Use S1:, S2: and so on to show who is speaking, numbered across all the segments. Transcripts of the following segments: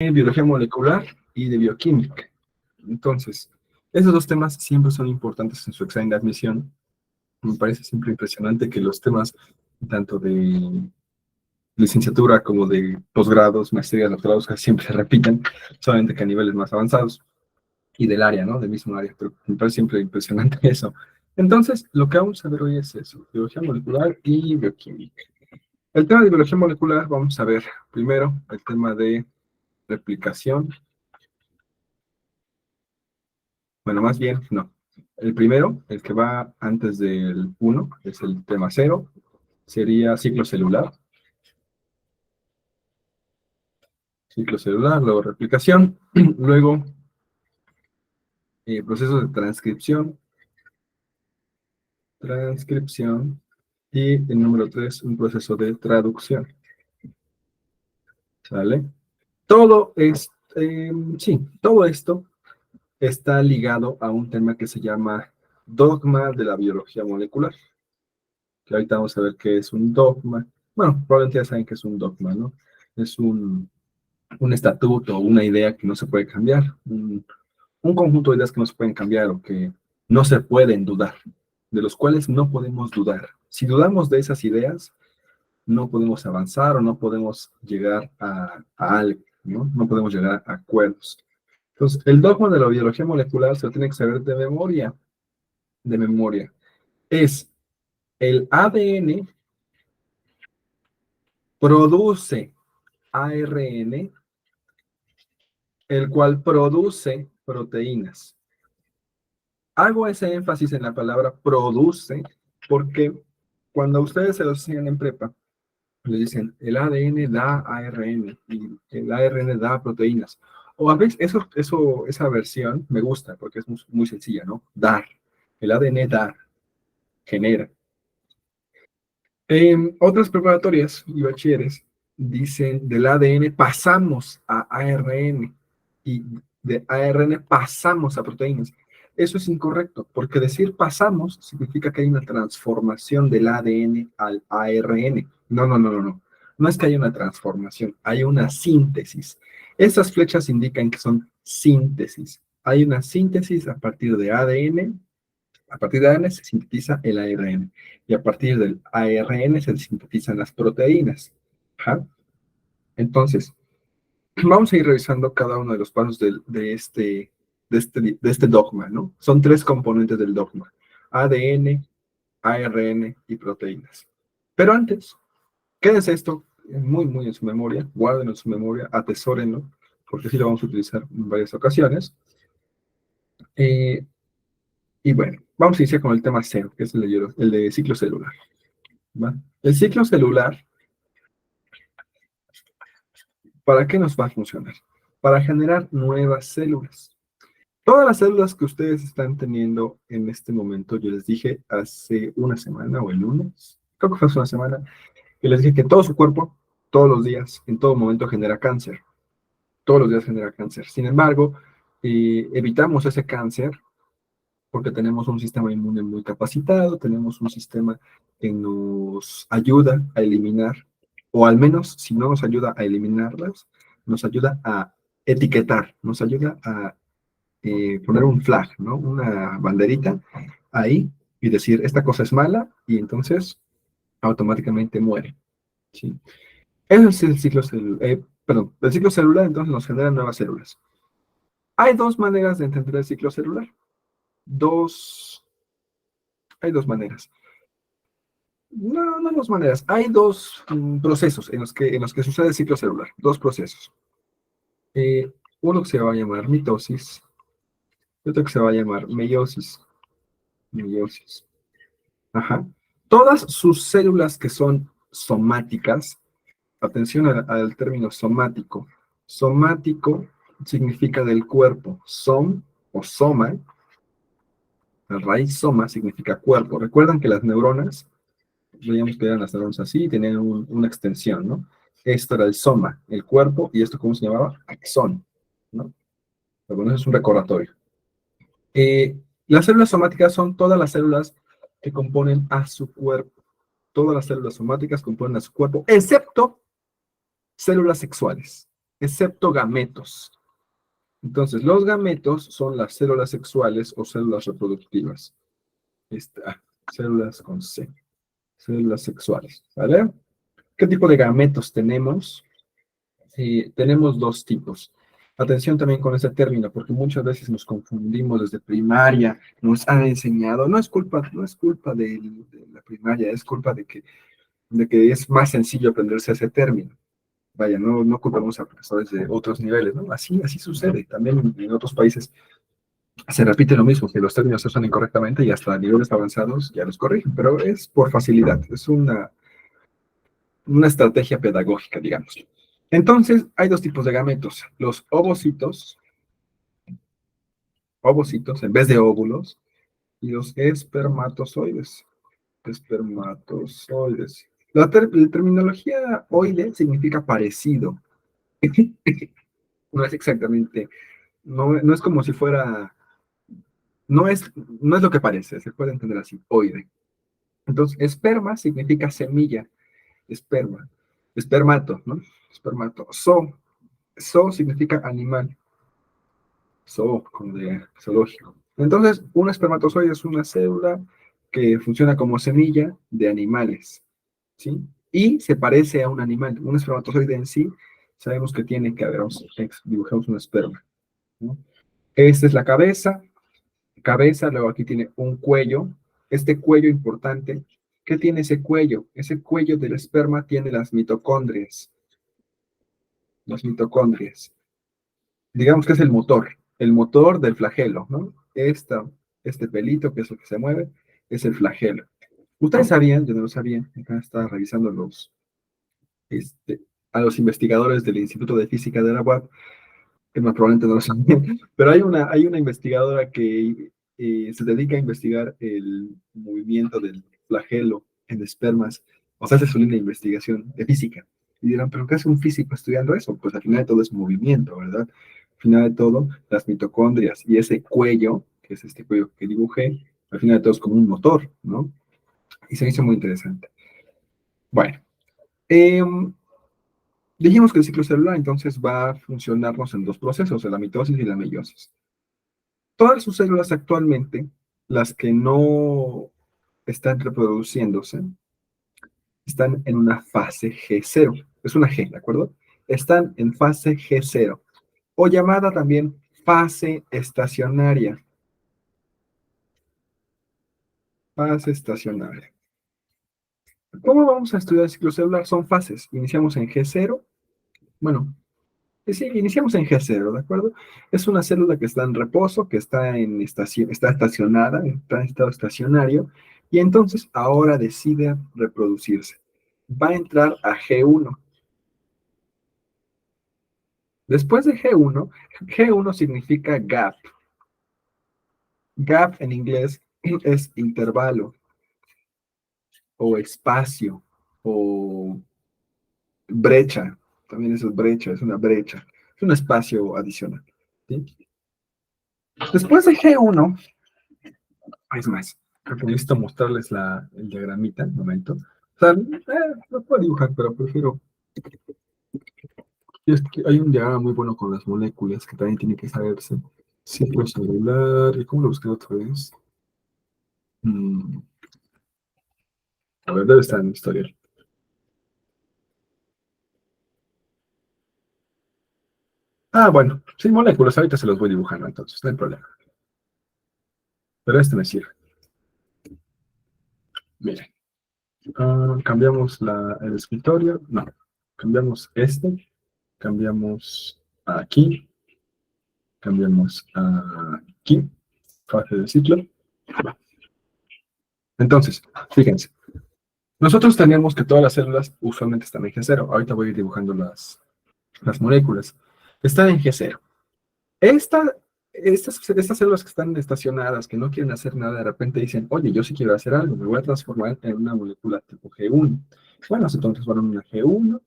S1: de biología molecular y de bioquímica. Entonces, esos dos temas siempre son importantes en su examen de admisión. Me parece siempre impresionante que los temas tanto de licenciatura como de posgrados, maestrías, doctorados, casi siempre se repiten, solamente que a niveles más avanzados y del área, ¿no? Del mismo área, pero me parece siempre impresionante eso. Entonces, lo que vamos a ver hoy es eso, biología molecular y bioquímica. El tema de biología molecular, vamos a ver primero el tema de replicación. Bueno, más bien, no. El primero, el que va antes del 1, es el tema 0, sería ciclo celular, luego replicación, luego procesos de transcripción, y el número 3, un proceso de traducción. ¿Sale? Todo es, sí, todo esto está ligado a un tema que se llama dogma de la biología molecular. Que ahorita vamos a ver qué es un dogma. Bueno, probablemente ya saben qué es un dogma, ¿no? Es un estatuto, una idea que no se puede cambiar, un conjunto de ideas que no se pueden cambiar o que no se pueden dudar, de los cuales no podemos dudar. Si dudamos de esas ideas, no podemos avanzar o no podemos llegar a algo, ¿no? No podemos llegar a acuerdos. Entonces, el dogma de la biología molecular se lo tiene que saber de memoria, de memoria. Es el ADN produce ARN, el cual produce proteínas. Hago ese énfasis en la palabra produce porque cuando ustedes se lo enseñan en prepa, le dicen el ADN da ARN y el ARN da proteínas. O a veces esa versión me gusta porque es muy, muy sencilla, ¿no? Dar. El ADN da, genera. Otras preparatorias y bachilleres dicen del ADN pasamos a ARN y de ARN pasamos a proteínas. Eso es incorrecto, porque decir pasamos significa que hay una transformación del ADN al ARN. No, no, no, no, no. No es que haya una transformación, hay una síntesis. Estas flechas indican que son síntesis. Hay una síntesis a partir de ADN. A partir de ADN se sintetiza el ARN y a partir del ARN se sintetizan las proteínas. ¿Ja? Entonces, vamos a ir revisando cada uno de los pasos de este dogma, ¿no? Son tres componentes del dogma: ADN, ARN y proteínas. Pero antes, quédense esto muy, muy en su memoria, guárdenlo en su memoria, atesórenlo, porque sí lo vamos a utilizar en varias ocasiones. Y bueno, vamos a iniciar con el tema cero, que es el de ciclo celular. ¿Va? El ciclo celular, ¿para qué nos va a funcionar? Para generar nuevas células. Todas las células que ustedes están teniendo en este momento, yo les dije hace una semana o el lunes, creo que fue hace una semana, que les dije que todo su cuerpo, todos los días, en todo momento genera cáncer. Todos los días genera cáncer. Sin embargo, evitamos ese cáncer porque tenemos un sistema inmune muy capacitado, tenemos un sistema que nos ayuda a eliminar, o al menos si no nos ayuda a eliminarlas, nos ayuda a etiquetar, nos ayuda a poner un flag, ¿no? Una banderita ahí y decir, esta cosa es mala, y entonces automáticamente muere. ¿Sí? Ese es el ciclo celular. Perdón, el ciclo celular entonces nos genera nuevas células. Hay dos maneras de entender el ciclo celular. Hay dos maneras. No, no dos maneras. Hay dos procesos en los que sucede el ciclo celular. Dos procesos. Uno que se va a llamar mitosis y otro que se va a llamar meiosis. Meiosis. Ajá. Todas sus células que son somáticas, atención al término somático. Somático significa del cuerpo. Som o soma, la raíz soma significa cuerpo. Recuerdan que las neuronas, veíamos que eran las neuronas así, tenían una extensión, ¿no? Esto era el soma, el cuerpo, y esto, ¿cómo se llamaba? Axón, ¿no? Bueno, eso es un recordatorio. Las células somáticas son todas las células que componen a su cuerpo. Todas las células somáticas componen a su cuerpo, excepto células sexuales. excepto gametos. Entonces, los gametos son las células sexuales o células reproductivas. Células con C, células sexuales, ¿vale? ¿Qué tipo de gametos tenemos? Tenemos dos tipos. Atención también con este término, porque muchas veces nos confundimos desde primaria, nos han enseñado, no es culpa de la primaria, es culpa de que es más sencillo aprenderse ese término. Vaya, no culpamos a profesores de otros niveles, ¿no? Así sucede. También en otros países se repite lo mismo, que los términos se usan incorrectamente y hasta a niveles avanzados ya los corrigen, pero es por facilidad, es una estrategia pedagógica, digamos. Entonces, hay dos tipos de gametos, los ovocitos en vez de óvulos, y los espermatozoides. Espermatozoides. La terminología oide significa parecido. No es exactamente, no es como si fuera, no es lo que parece, se puede entender así, oide. Entonces, esperma significa semilla, esperma, espermato, ¿no? Espermato. So significa animal, como de zoológico. Entonces, un espermatozoide es una célula que funciona como semilla de animales, ¿sí? Y se parece a un animal. Un espermatozoide en sí, sabemos que tiene que haber, dibujamos un esperma, ¿no? Esta es la cabeza, luego aquí tiene un cuello. Este cuello importante, ¿qué tiene ese cuello? Ese cuello del esperma tiene las mitocondrias. Las mitocondrias. Digamos que es el motor del flagelo, ¿no? Este pelito, que es lo que se mueve, es el flagelo. Ustedes sabían, yo no lo sabía, acá estaba revisando este, a los investigadores del Instituto de Física de la UAP, que más probablemente no lo sabían, pero hay una investigadora que se dedica a investigar el movimiento del flagelo en espermas, o sea, hace su línea de investigación de física. Y dirán, ¿pero qué hace un físico estudiando eso? Pues al final de todo es movimiento, ¿verdad? Al final de todo, las mitocondrias y ese cuello, que es este cuello que dibujé, al final de todo es como un motor, ¿no? Y se me hizo muy interesante. Bueno, eh, dijimos que el ciclo celular entonces va a funcionarnos en dos procesos, la mitosis y la meiosis. Todas sus células actualmente, las que no están reproduciéndose, están en una fase G0. Es una G, ¿de acuerdo? Están en fase G0, o llamada también fase estacionaria. Fase estacionaria. ¿Cómo vamos a estudiar el ciclo celular? Son fases. Iniciamos en G0. Bueno, sí, iniciamos en G0, ¿de acuerdo? Es una célula que está en reposo, que está estacionada, está en estado estacionario, y entonces ahora decide reproducirse. Va a entrar a G1. Después de G1, G1 significa gap. Gap en inglés es intervalo, o espacio, o brecha. También eso es brecha, es una brecha. Es un espacio adicional, ¿sí? Después de G1, es más, creo que necesito mostrarles el diagramita, un momento. O sea, lo puedo dibujar, pero prefiero. Hay un diagrama muy bueno con las moléculas que también tiene que saberse. Ciclo celular, ¿y cómo lo busqué otra vez? A ver, debe estar en el historial. Bueno, sí, moléculas, ahorita se los voy dibujando, entonces, no hay problema. Pero este me sirve. Miren, cambiamos el escritorio, no, cambiamos cambiamos aquí, cambiamos aquí, fase de ciclo. Entonces, fíjense, nosotros tenemos que todas las células usualmente están en G0. Ahorita voy a ir dibujando las moléculas. Están en G0. Estas células que están estacionadas, que no quieren hacer nada, de repente dicen, oye, yo sí quiero hacer algo, me voy a transformar en una molécula tipo G1. Bueno, entonces van a una G1,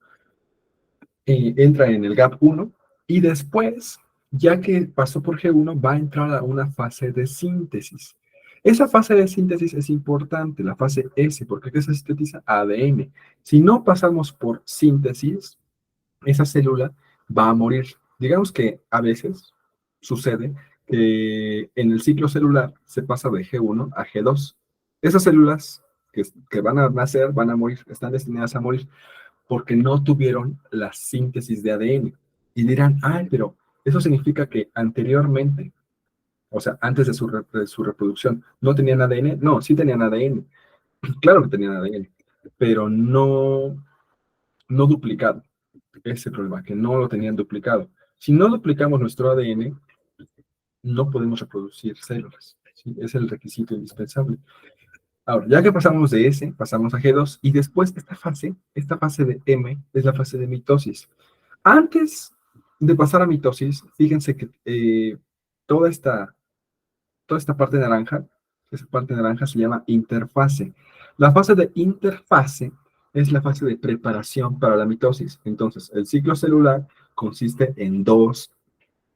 S1: entra en el gap 1, y después, ya que pasó por G1, va a entrar a una fase de síntesis. Esa fase de síntesis es importante, la fase S, porque ¿qué se sintetiza? ADN. Si no pasamos por síntesis, esa célula va a morir. Digamos que a veces sucede que en el ciclo celular se pasa de G1 a G2. Esas células que van a nacer, van a morir, están destinadas a morir porque no tuvieron la síntesis de ADN. Y dirán, ay, pero eso significa que anteriormente, o sea, antes de su reproducción, ¿no tenían ADN? No, sí tenían ADN. Claro que tenían ADN, pero no duplicado. Ese es el problema, que no lo tenían duplicado. Si no duplicamos nuestro ADN, no podemos reproducir células. ¿Sí? Es el requisito indispensable. Ahora, ya que pasamos de S, pasamos a G2, y después esta fase de M, es la fase de mitosis. Antes de pasar a mitosis, fíjense que toda esta, toda esta parte naranja, esa parte naranja se llama interfase. La fase de interfase es la fase de preparación para la mitosis. Entonces, el ciclo celular consiste en dos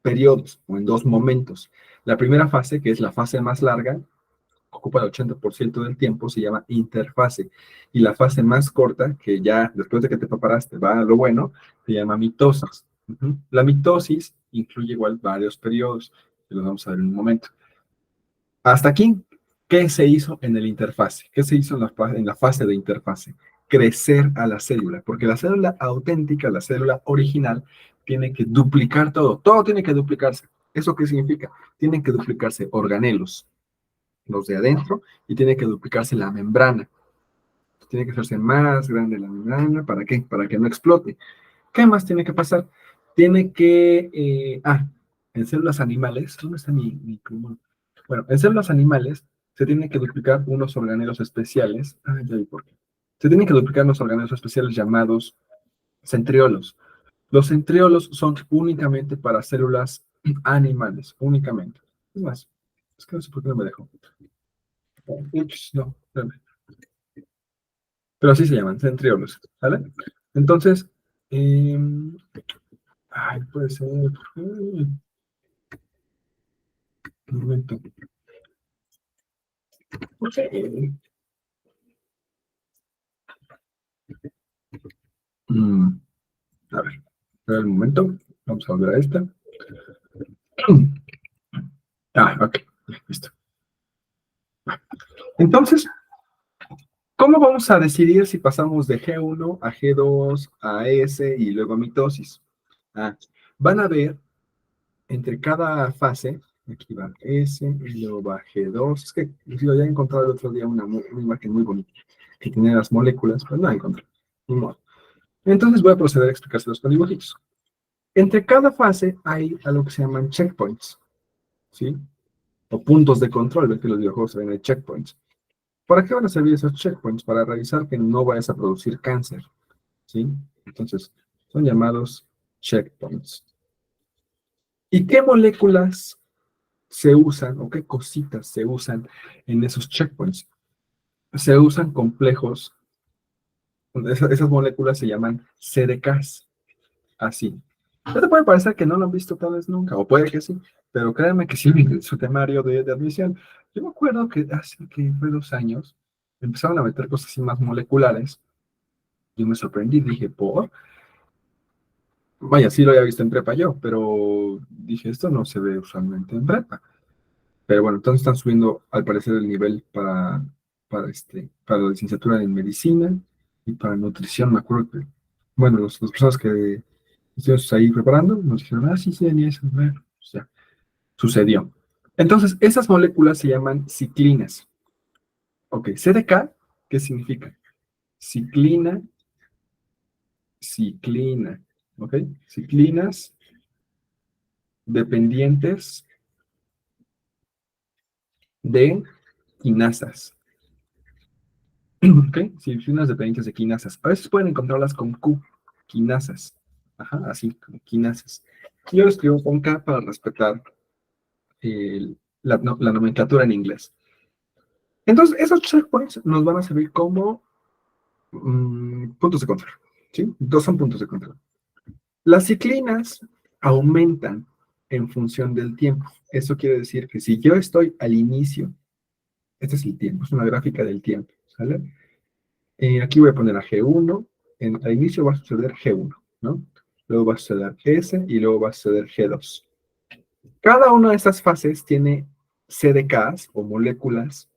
S1: periodos o en dos momentos. La primera fase, que es la fase más larga, ocupa el 80% del tiempo, se llama interfase. Y la fase más corta, que ya después de que te preparaste va a lo bueno, se llama mitosis. La mitosis incluye igual varios periodos, que los vamos a ver en un momento. Hasta aquí, ¿qué se hizo en el interfase? ¿Qué se hizo en la fase de interfase? Crecer a la célula, porque la célula auténtica, la célula original, tiene que duplicar todo. Todo tiene que duplicarse. ¿Eso qué significa? Tienen que duplicarse organelos, los de adentro, y tiene que duplicarse la membrana. Tiene que hacerse más grande la membrana. ¿Para qué? Para que no explote. ¿Qué más tiene que pasar? Tiene que... en células animales, ¿dónde está mi plumón? Bueno, en células animales se tienen que duplicar unos organelos especiales. Ya vi por qué. Se tienen que duplicar unos organelos especiales llamados centriolos. Los centriolos son únicamente para células animales, únicamente. Es más, es que no sé por qué no me dejó. Ups, no, espérame. Pero así se llaman, centriolos, ¿vale? Entonces, eh, puede ser. Un momento. Mm, a ver, espera un momento. Vamos a volver a esta. Ok, listo. Entonces, ¿cómo vamos a decidir si pasamos de G1 a G2 a S y luego a mitosis? Van a ver entre cada fase, aquí va S y luego va G2. Es que yo ya he encontrado el otro día una imagen muy bonita que tiene las moléculas, pero no la encontré. Ni modo. Entonces voy a proceder a explicárselos con dibujitos. Entre cada fase hay algo que se llaman checkpoints, ¿sí? O puntos de control, ven que los videojuegos se ven de checkpoints. ¿Para qué van a servir esos checkpoints? Para revisar que no vayas a producir cáncer, ¿sí? Entonces, son llamados checkpoints. ¿Y qué moléculas se usan o qué cositas se usan en esos checkpoints? Se usan complejos, esas moléculas se llaman CDKs, así. Esto puede parecer que no lo han visto tal vez nunca, o puede que sí, pero créanme que sí en su temario de admisión. Yo me acuerdo que hace que fue 2 años, empezaron a meter cosas así más moleculares, y me sorprendí, dije, vaya, sí lo había visto en prepa yo, pero dije, esto no se ve usualmente en prepa. Pero bueno, entonces están subiendo al parecer el nivel para la licenciatura en medicina y para nutrición, me acuerdo que, bueno, las personas que estuvimos ahí preparando nos dijeron, sí, sí, venía eso, bueno, pues ya, sucedió. Entonces, esas moléculas se llaman ciclinas. Ok, CDK, ¿qué significa? Ciclina, ciclina, ¿ok? Ciclinas dependientes de quinasas. ¿Ok? Ciclinas dependientes de quinasas. A veces pueden encontrarlas con Q, quinasas. Ajá, así, como quinasas. Yo lo escribo con K para respetar la nomenclatura en inglés. Entonces, esos checkpoints nos van a servir como puntos de control. ¿Sí? Dos son puntos de control. Las ciclinas aumentan en función del tiempo. Eso quiere decir que si yo estoy al inicio, este es el tiempo, es una gráfica del tiempo, ¿sale? Aquí voy a poner a G1, al inicio va a suceder G1, ¿no? luego va a suceder S y luego va a suceder G2. Cada una de estas fases tiene CDKs o moléculas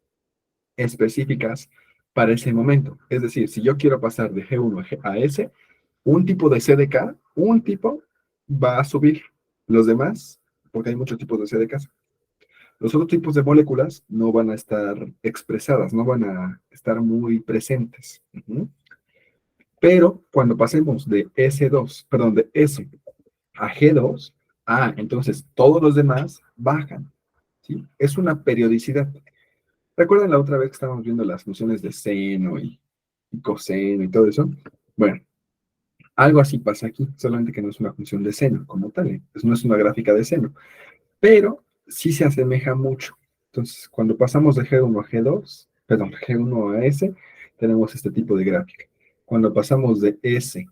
S1: específicas para ese momento. Es decir, si yo quiero pasar de G1 a S, un tipo de CDK, un tipo va a subir. Los demás, porque hay muchos tipos de CDKs, los otros tipos de moléculas no van a estar expresadas, no van a estar muy presentes. Pero cuando pasemos de S2, perdón, de S a G2, entonces todos los demás bajan. ¿Sí? Es una periodicidad. ¿Recuerdan la otra vez que estábamos viendo las funciones de seno y coseno y todo eso? Bueno, algo así pasa aquí, solamente que no es una función de seno como tal, no es una gráfica de seno, pero sí se asemeja mucho. Entonces, cuando pasamos de G1 a G2, perdón, G1 a S, tenemos este tipo de gráfica. Cuando pasamos de S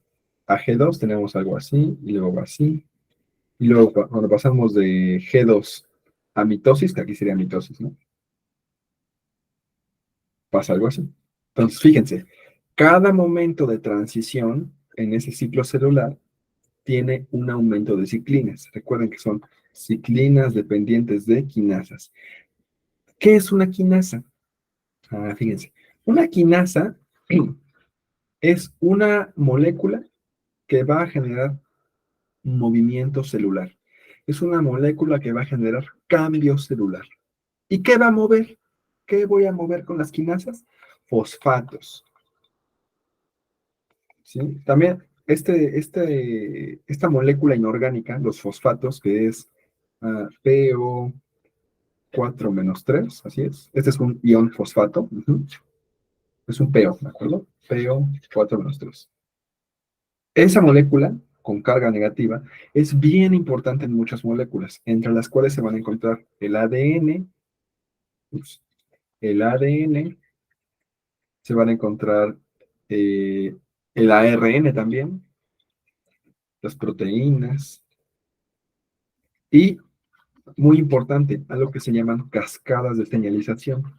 S1: a G2, tenemos algo así, y luego así, y luego cuando pasamos de G2 a mitosis, que aquí sería mitosis, ¿no? Pasa algo así. Entonces, fíjense, cada momento de transición en ese ciclo celular tiene un aumento de ciclinas. Recuerden que son ciclinas dependientes de quinasas. ¿Qué es una quinasa? Fíjense, una quinasa es una molécula que va a generar movimiento celular. Es una molécula que va a generar cambio celular. ¿Y qué va a mover? ¿Qué voy a mover con las quinasas? Fosfatos. ¿Sí? También esta molécula inorgánica, los fosfatos, que es PO4-3, así es. Este es un ion fosfato. Es un PO, ¿de acuerdo? PO4-3. Esa molécula con carga negativa es bien importante en muchas moléculas, entre las cuales se van a encontrar el ADN, el ADN, se van a encontrar eh, el ARN también, las proteínas y, muy importante, algo que se llaman cascadas de señalización.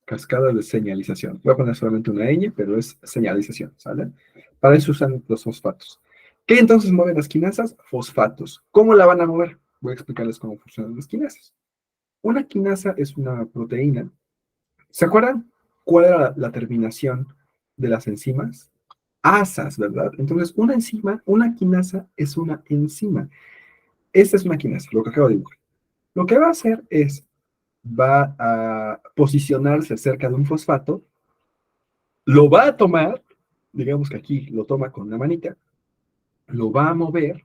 S1: Cascadas de señalización. Voy a poner solamente una ñ, pero es señalización, ¿sale? Para eso usan los fosfatos. ¿Qué entonces mueven las quinasas? Fosfatos. ¿Cómo la van a mover? Voy a explicarles cómo funcionan las quinasas. Una quinasa es una proteína. ¿Se acuerdan cuál era la terminación de las enzimas? Asas, ¿verdad? Entonces, una enzima, una quinasa es una enzima. Esta es una quinasa, lo que acabo de dibujar. Lo que va a hacer es, va a posicionarse cerca de un fosfato, lo va a tomar, digamos que aquí lo toma con la manita, lo va a mover,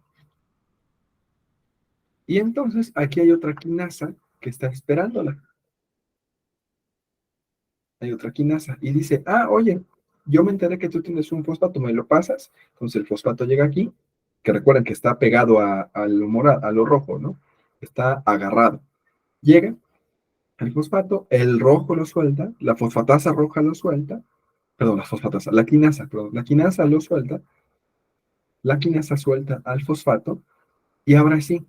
S1: y entonces aquí hay otra quinasa que está esperándola. Hay otra quinasa, y dice, oye, yo me enteré que tú tienes un fosfato, ¿me lo pasas? Entonces el fosfato llega aquí, que recuerden que está pegado a lo rojo, ¿no? Está agarrado. Llega el fosfato, el rojo lo suelta, la fosfatasa roja lo suelta, perdón, la fosfatasa, la quinasa, perdón, la quinasa lo suelta, la quinasa suelta al fosfato, y ahora sí,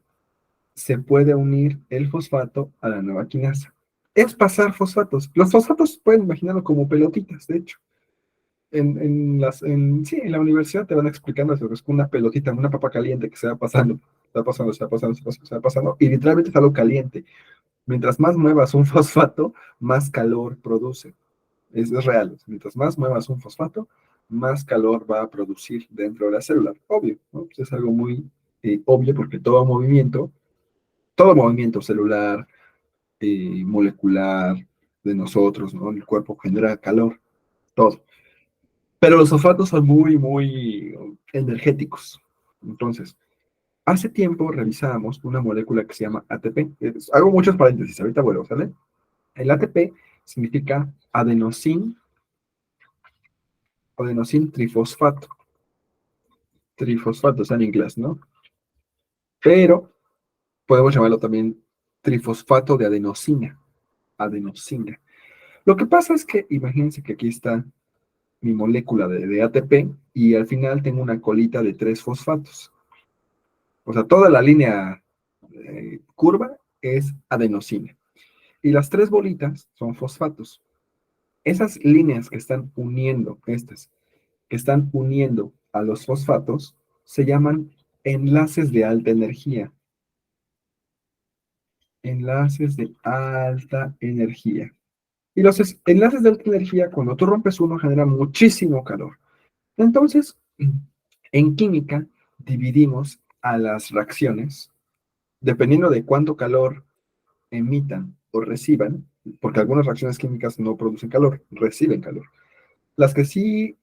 S1: se puede unir el fosfato a la nueva quinasa. Es pasar fosfatos. Los fosfatos pueden imaginarlo como pelotitas, de hecho. Sí, en la universidad te van explicando eso, es una pelotita, una papa caliente que se va pasando, se va pasando, se va pasando, se va pasando, y literalmente es algo caliente. Mientras más muevas un fosfato, más calor produce. Es real. Mientras más muevas un fosfato, más calor va a producir dentro de la célula. Obvio, ¿no? Pues es algo muy obvio porque todo movimiento celular, molecular de nosotros, ¿no? El cuerpo genera calor, todo. Pero los fosfatos son muy, muy energéticos. Entonces, hace tiempo revisábamos una molécula que se llama ATP. Hago muchos paréntesis, ahorita vuelvo, ¿sale? El ATP significa adenosín trifosfato. Trifosfato está en inglés, ¿no? Pero podemos llamarlo también trifosfato de adenosina. Adenosina. Lo que pasa es que, imagínense que aquí está mi molécula de ATP y al final tengo una colita de 3 fosfatos. O sea, toda la línea curva es adenosina. Y las 3 bolitas son fosfatos. Esas líneas que están uniendo, estas, que están uniendo a los fosfatos se llaman enlaces de alta energía. Enlaces de alta energía. Y los enlaces de alta energía, cuando tú rompes uno, genera muchísimo calor. Entonces, en química, dividimos a las reacciones, dependiendo de cuánto calor emitan o reciban, porque algunas reacciones químicas no producen calor, reciben calor. Las que sí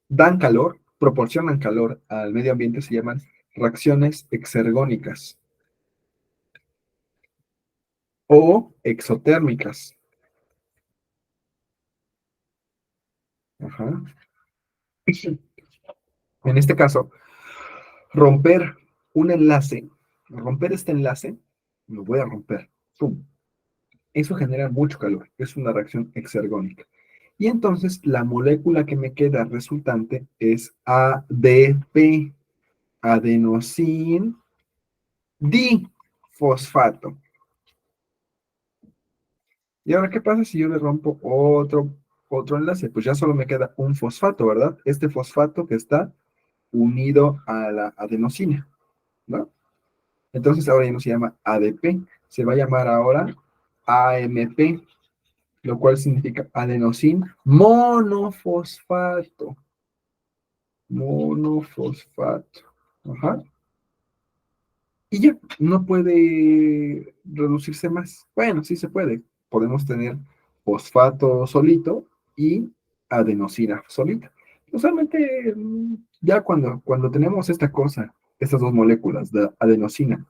S1: dan calor, proporcionan calor al medio ambiente, se llaman reacciones exergónicas o exotérmicas. Ajá. En este caso, romper un enlace, romper este enlace, lo voy a romper. ¡Pum! Eso genera mucho calor, es una reacción exergónica. Y entonces la molécula que me queda resultante es ADP, adenosin difosfato. ¿Y ahora qué pasa si yo le rompo otro enlace? Pues ya solo me queda un fosfato, ¿verdad? Este fosfato que está unido a la adenosina, ¿no? Entonces ahora ya no se llama ADP, se va a llamar ahora AMP, lo cual significa adenosin monofosfato. Monofosfato. Ajá. Y ya, no puede reducirse más. Bueno, sí se puede. Podemos tener fosfato solito y adenosina solita. Usualmente, ya cuando tenemos esta cosa, estas dos moléculas, la adenosina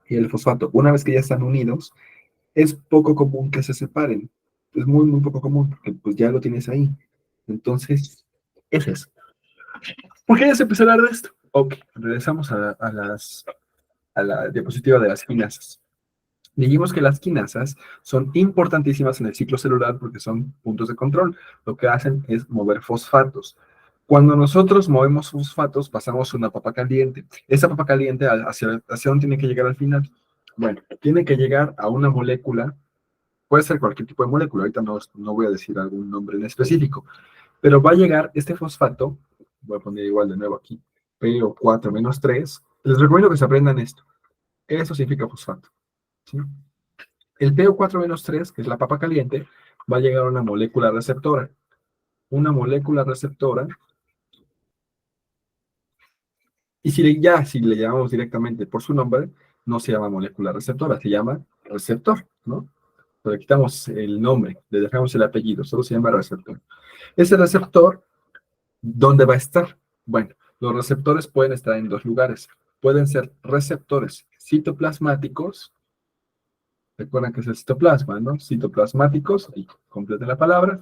S1: y el fosfato, una vez que ya están unidos, es poco común que se separen. Es muy, muy poco común, porque pues ya lo tienes ahí. Entonces, es eso. ¿Por qué ya se empezó a hablar de esto? Ok, regresamos a la diapositiva de las quinasas. Dijimos que las quinasas son importantísimas en el ciclo celular porque son puntos de control. Lo que hacen es mover fosfatos. Cuando nosotros movemos fosfatos, pasamos una papa caliente. Esa papa caliente, ¿hacia dónde tiene que llegar al final? Bueno, tiene que llegar a una molécula, puede ser cualquier tipo de molécula, ahorita no voy a decir algún nombre en específico, pero va a llegar este fosfato, voy a poner igual de nuevo aquí, PO4-3. Les recomiendo que se aprendan esto. Eso significa fosfato. ¿Sí? El PO4-3, que es la papa caliente, va a llegar a una molécula receptora. Una molécula receptora, y si le llamamos directamente por su nombre, no se llama molécula receptora, se llama receptor, ¿no? Pero le quitamos el nombre, le dejamos el apellido, solo se llama receptor. Ese receptor, ¿dónde va a estar? Bueno, los receptores pueden estar en dos lugares. Pueden ser receptores citoplasmáticos. Recuerden que es el citoplasma, ¿no? Citoplasmáticos, y completen la palabra.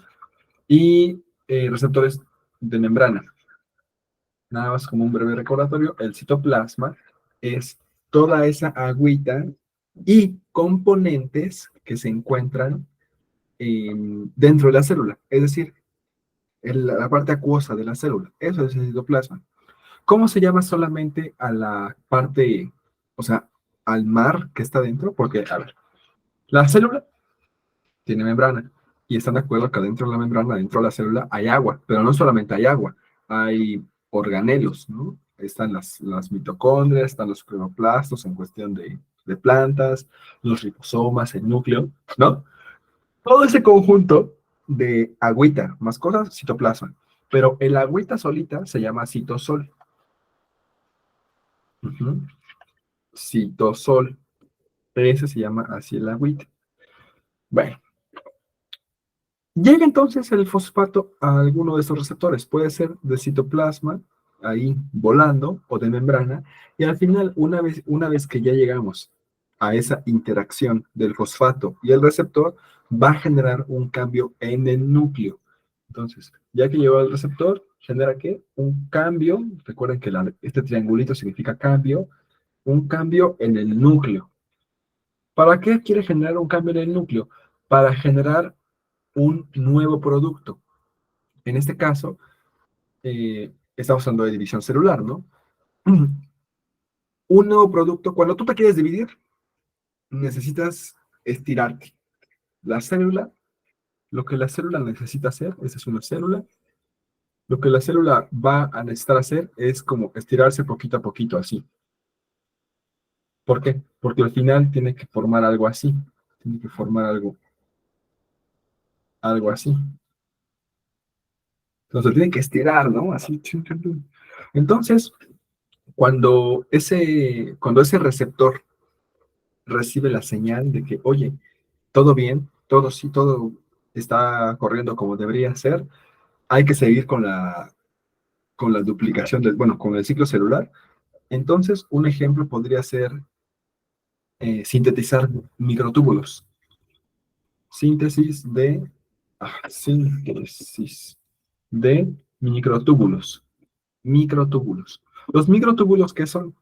S1: Y receptores de membrana. Nada más como un breve recordatorio, el citoplasma es toda esa agüita y componentes que se encuentran dentro de la célula, es decir, la parte acuosa de la célula. Eso es el citoplasma. ¿Cómo se llama solamente a la parte, o sea, al mar que está dentro? Porque, a ver, la célula tiene membrana y están de acuerdo que dentro de la membrana, dentro de la célula, hay agua, pero no solamente hay agua, hay organelos, ¿no? Están las mitocondrias, están los cloroplastos en cuestión de plantas, los ribosomas, el núcleo, ¿no? Todo ese conjunto de agüita, más cosas, citoplasma. Pero el agüita solita se llama citosol. Ujú. Citosol. Ese se llama así el agüita. Bueno, llega entonces el fosfato a alguno de estos receptores. Puede ser de citoplasma, ahí volando, o de membrana. Y al final, una vez que ya llegamos a esa interacción del fosfato y el receptor, va a generar un cambio en el núcleo. Entonces, ya que llegó al receptor, genera ¿qué? Un cambio. Recuerden que este triangulito significa cambio. Un cambio en el núcleo. ¿Para qué quiere generar un cambio en el núcleo? Para generar un nuevo producto. En este caso, estamos hablando de división celular, ¿no? Un nuevo producto, cuando tú te quieres dividir, necesitas estirarte. La célula, lo que la célula necesita hacer, esa es una célula, Lo que la célula va a necesitar hacer es como estirarse poquito a poquito así. ¿Por qué? Porque al final tiene que formar algo así. Tiene que formar algo así. Entonces tiene que estirar, ¿no? Así. Chun, chun, chun. Entonces, cuando ese receptor recibe la señal de que, oye, todo bien, todo sí, todo está corriendo como debería ser, hay que seguir con la duplicación bueno, con el ciclo celular. Entonces, un ejemplo podría ser sintetizar microtúbulos. Síntesis de, síntesis de microtúbulos. Microtúbulos. Los microtúbulos, ¿qué son?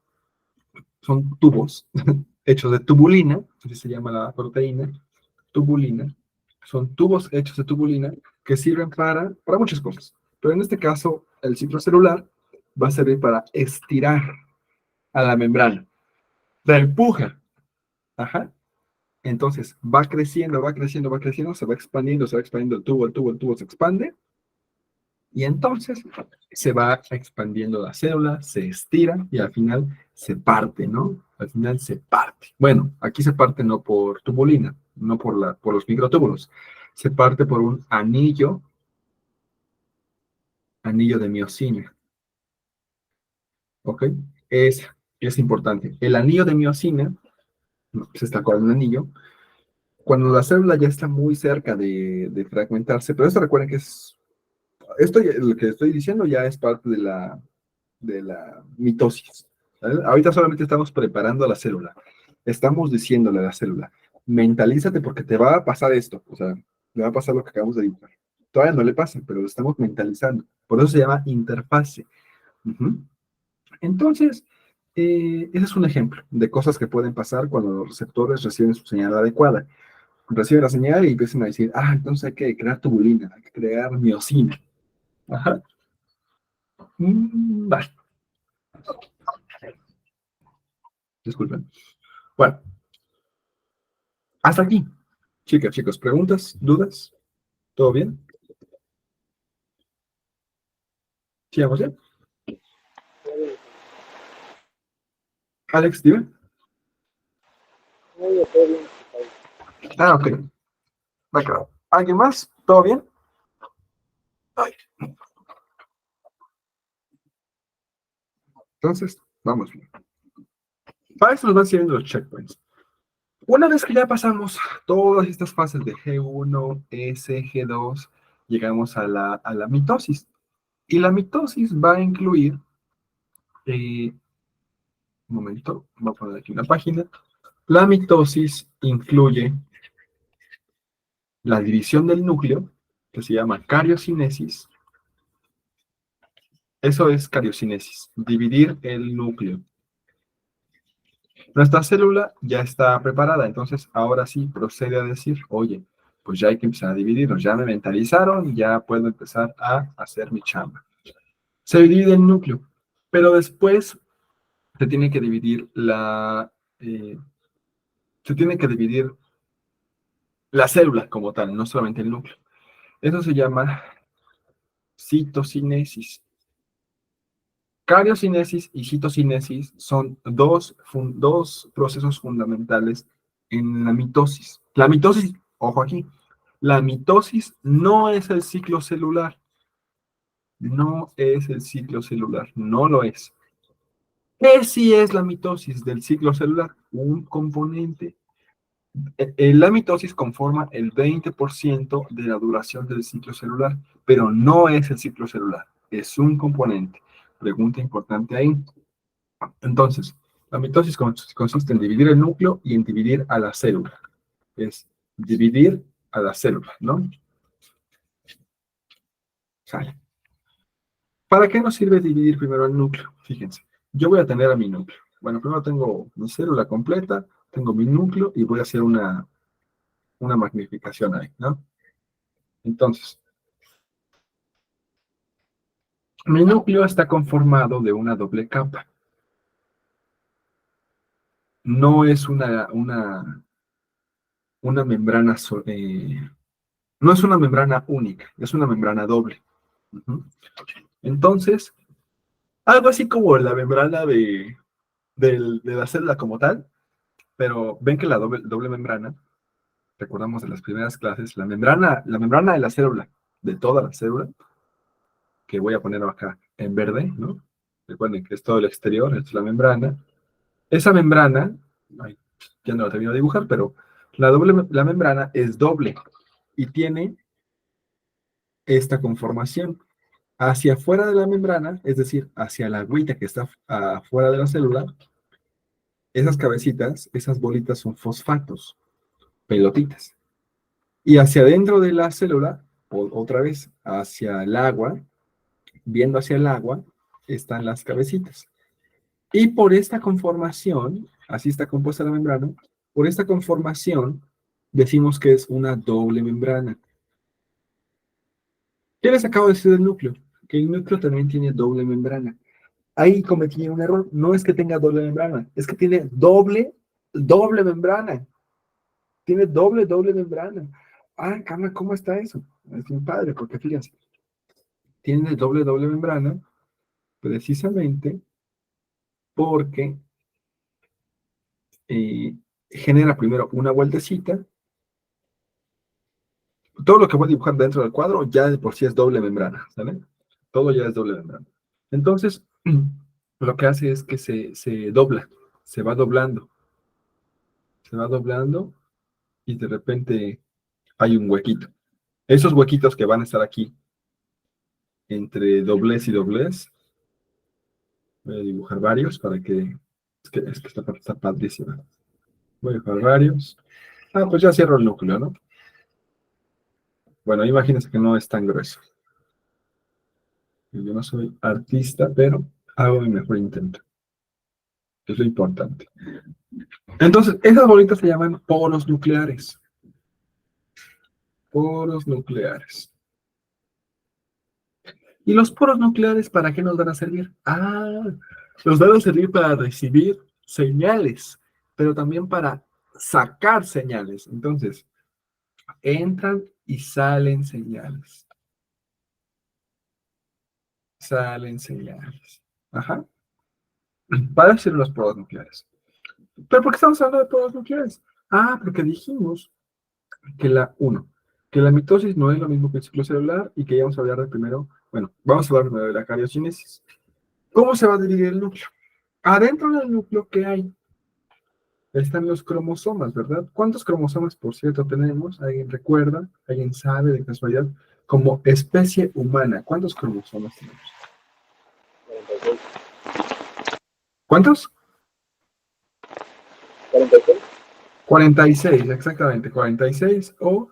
S1: Son tubos hechos de tubulina, así se llama la proteína, tubulina. Son tubos hechos de tubulina que sirven para muchas cosas. Pero en este caso, el ciclo celular va a servir para estirar a la membrana. La empuja. Ajá. Entonces va creciendo, va creciendo, va creciendo, se va expandiendo el tubo se expande y entonces se va expandiendo la célula, se estira y al final se parte, ¿no? Al final se parte. Bueno, aquí se parte no por tubulina, no por los microtúbulos, se parte por un anillo de miosina, ¿ok? Es, es importante. El anillo de miosina, no, se está con un anillo, cuando la célula ya está muy cerca de fragmentarse, pero esto recuerden que lo que estoy diciendo ya es parte de la mitosis. ¿Vale? Ahorita solamente estamos preparando a la célula. Estamos diciéndole a la célula, mentalízate porque te va a pasar esto. O sea, le va a pasar lo que acabamos de dibujar. Todavía no le pasa, pero lo estamos mentalizando. Por eso se llama interfase. Ujú. Entonces, ese es un ejemplo de cosas que pueden pasar cuando los receptores reciben su señal adecuada. Reciben la señal y empiezan a decir, entonces hay que crear tubulina, hay que crear miocina. Ajá. Vale, disculpen. Bueno, hasta aquí. Chicas, chicos, ¿preguntas? ¿Dudas? ¿Todo bien? ¿Sí, vamos bien? Alex, dime. Ok. Va a quedar. ¿Alguien más? ¿Todo bien? Ay. Entonces, vamos bien. Para eso nos van sirviendo los checkpoints. Una vez que ya pasamos todas estas fases de G1, S, G2, llegamos a la mitosis. Y la mitosis va a incluir, un momento, voy a poner aquí una página. La mitosis incluye la división del núcleo, que se llama cariocinesis. Eso es cariocinesis, dividir el núcleo. Nuestra célula ya está preparada, entonces ahora sí procede a decir, oye, pues ya hay que empezar a dividirnos, ya me mentalizaron, ya puedo empezar a hacer mi chamba. Se divide el núcleo, pero después se tiene que dividir eh, se tiene que dividir la célula como tal, no solamente el núcleo. Eso se llama citocinesis. Cariocinesis y citocinesis son dos procesos fundamentales en la mitosis. La mitosis, ojo aquí, la mitosis no es el ciclo celular, no es el ciclo celular, no lo es. ¿Qué sí es la mitosis del ciclo celular? Un componente. La mitosis conforma el 20% de la duración del ciclo celular, pero no es el ciclo celular, es un componente. Pregunta importante ahí. Entonces, la mitosis consiste en dividir el núcleo y en dividir a la célula. Es dividir a la célula, ¿no? Sale. ¿Para qué nos sirve dividir primero el núcleo? Fíjense, yo voy a tener a mi núcleo. Bueno, primero tengo mi célula completa, tengo mi núcleo y voy a hacer una magnificación ahí, ¿no? Entonces, mi núcleo está conformado de una doble capa. No es una membrana, no es una membrana única, es una membrana doble. Ujú. Entonces, algo así como la membrana de la célula como tal, pero ven que la doble membrana, recordamos de las primeras clases, la membrana de la célula, de toda la célula, que voy a poner acá en verde, ¿no? Recuerden que es todo el exterior, esto es la membrana. Esa membrana, ay, ya no la termino de dibujar, pero la membrana es doble y tiene esta conformación. Hacia afuera de la membrana, es decir, hacia la agüita que está afuera de la célula, esas cabecitas, esas bolitas son fosfatos, pelotitas. Y hacia adentro de la célula, otra vez hacia el agua, viendo hacia el agua, están las cabecitas. Y por esta conformación, así está compuesta la membrana, por esta conformación decimos que es una doble membrana. ¿Qué les acabo de decir del núcleo? Que el núcleo también tiene doble membrana. Ahí cometí un error. No es que tenga doble membrana, es que tiene doble membrana. Tiene doble membrana. Ah, Carla, ¿cómo está eso? Es mi padre, porque fíjense, tiene doble membrana precisamente porque eh, genera primero una vueltecita. Todo lo que voy a dibujar dentro del cuadro ya de por sí es doble membrana, ¿sale? Todo ya es doble membrana. Entonces, lo que hace es que se dobla, se va doblando, se va doblando y de repente hay un huequito. Esos huequitos que van a estar aquí entre doblez y doblez, voy a dibujar varios para que, es que esta parte está padrísima. Voy a dibujar varios. Ah, pues ya cierro el núcleo, ¿no? Bueno, imagínense que no es tan grueso. Yo no soy artista, pero hago mi mejor intento. Es lo importante. Entonces, esas bolitas se llaman poros nucleares. Poros nucleares. ¿Y los poros nucleares para qué nos van a servir? Ah, nos van a servir para recibir señales, pero también para sacar señales. Entonces, entran y salen señales. Salen señales. Ajá. Para ser los poros nucleares. ¿Pero por qué estamos hablando de poros nucleares? Ah, porque dijimos que que la mitosis no es lo mismo que el ciclo celular y que ya vamos a hablar de primero, bueno, vamos a hablar primero de la cariocínesis. ¿Cómo se va a dividir el núcleo? Adentro del núcleo, ¿qué hay? Están los cromosomas, ¿verdad? ¿Cuántos cromosomas, por cierto, tenemos? ¿Alguien recuerda? ¿Alguien sabe de casualidad? Como especie humana, ¿cuántos cromosomas tenemos?
S2: 46.
S1: ¿Cuántos?
S2: 46.
S1: 46, exactamente, 46, o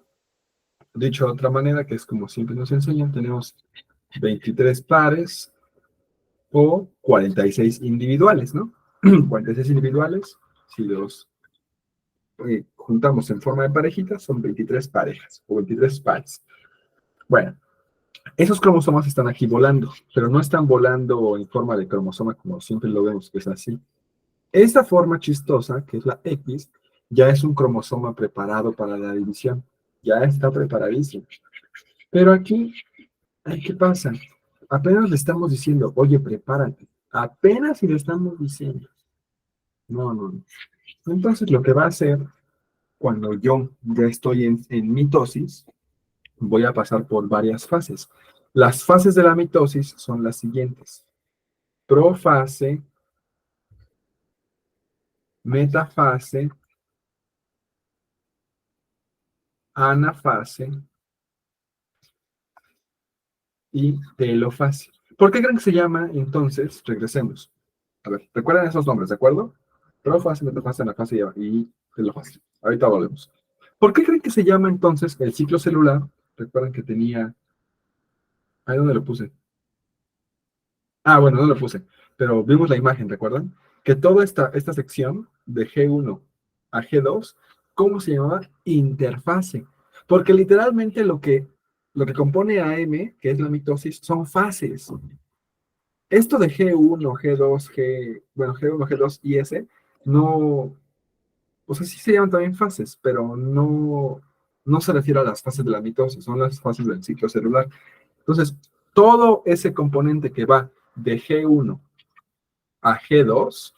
S1: dicho de otra manera, que es como siempre nos enseñan, tenemos 23 pares o 46 individuales, ¿no? 46 individuales, si los juntamos en forma de parejitas, son 23 parejas o 23 pares. Bueno, esos cromosomas están aquí volando, pero no están volando en forma de cromosoma como siempre lo vemos, que es así. Esta forma chistosa, que es la X, ya es un cromosoma preparado para la división. Ya está preparadísimo. Pero aquí, ¿qué pasa? Apenas le estamos diciendo, oye, prepárate. Apenas si le estamos diciendo. No, no, no. Entonces, lo que va a hacer cuando yo ya estoy en mitosis, voy a pasar por varias fases. Las fases de la mitosis son las siguientes: profase, metafase, anafase y telofase. ¿Por qué creen que se llama entonces? Regresemos. A ver, recuerden esos nombres, ¿de acuerdo? Profase, metafase, anafase y telofase. Ahorita volvemos. ¿Por qué creen que se llama entonces el ciclo celular? Recuerden que tenía... ¿Ahí dónde lo puse? Ah, bueno, no lo puse, pero vimos la imagen, ¿recuerdan? Que toda esta sección de G1 a G2, ¿cómo se llamaba? Interfase. Porque literalmente lo que compone AM, que es la mitosis, son fases. Esto de G1, G2, bueno, G1, G2 y S, no, o sea, sí se llaman también fases, pero no se refiere a las fases de la mitosis, son las fases del ciclo celular. Entonces, todo ese componente que va de G1 a G2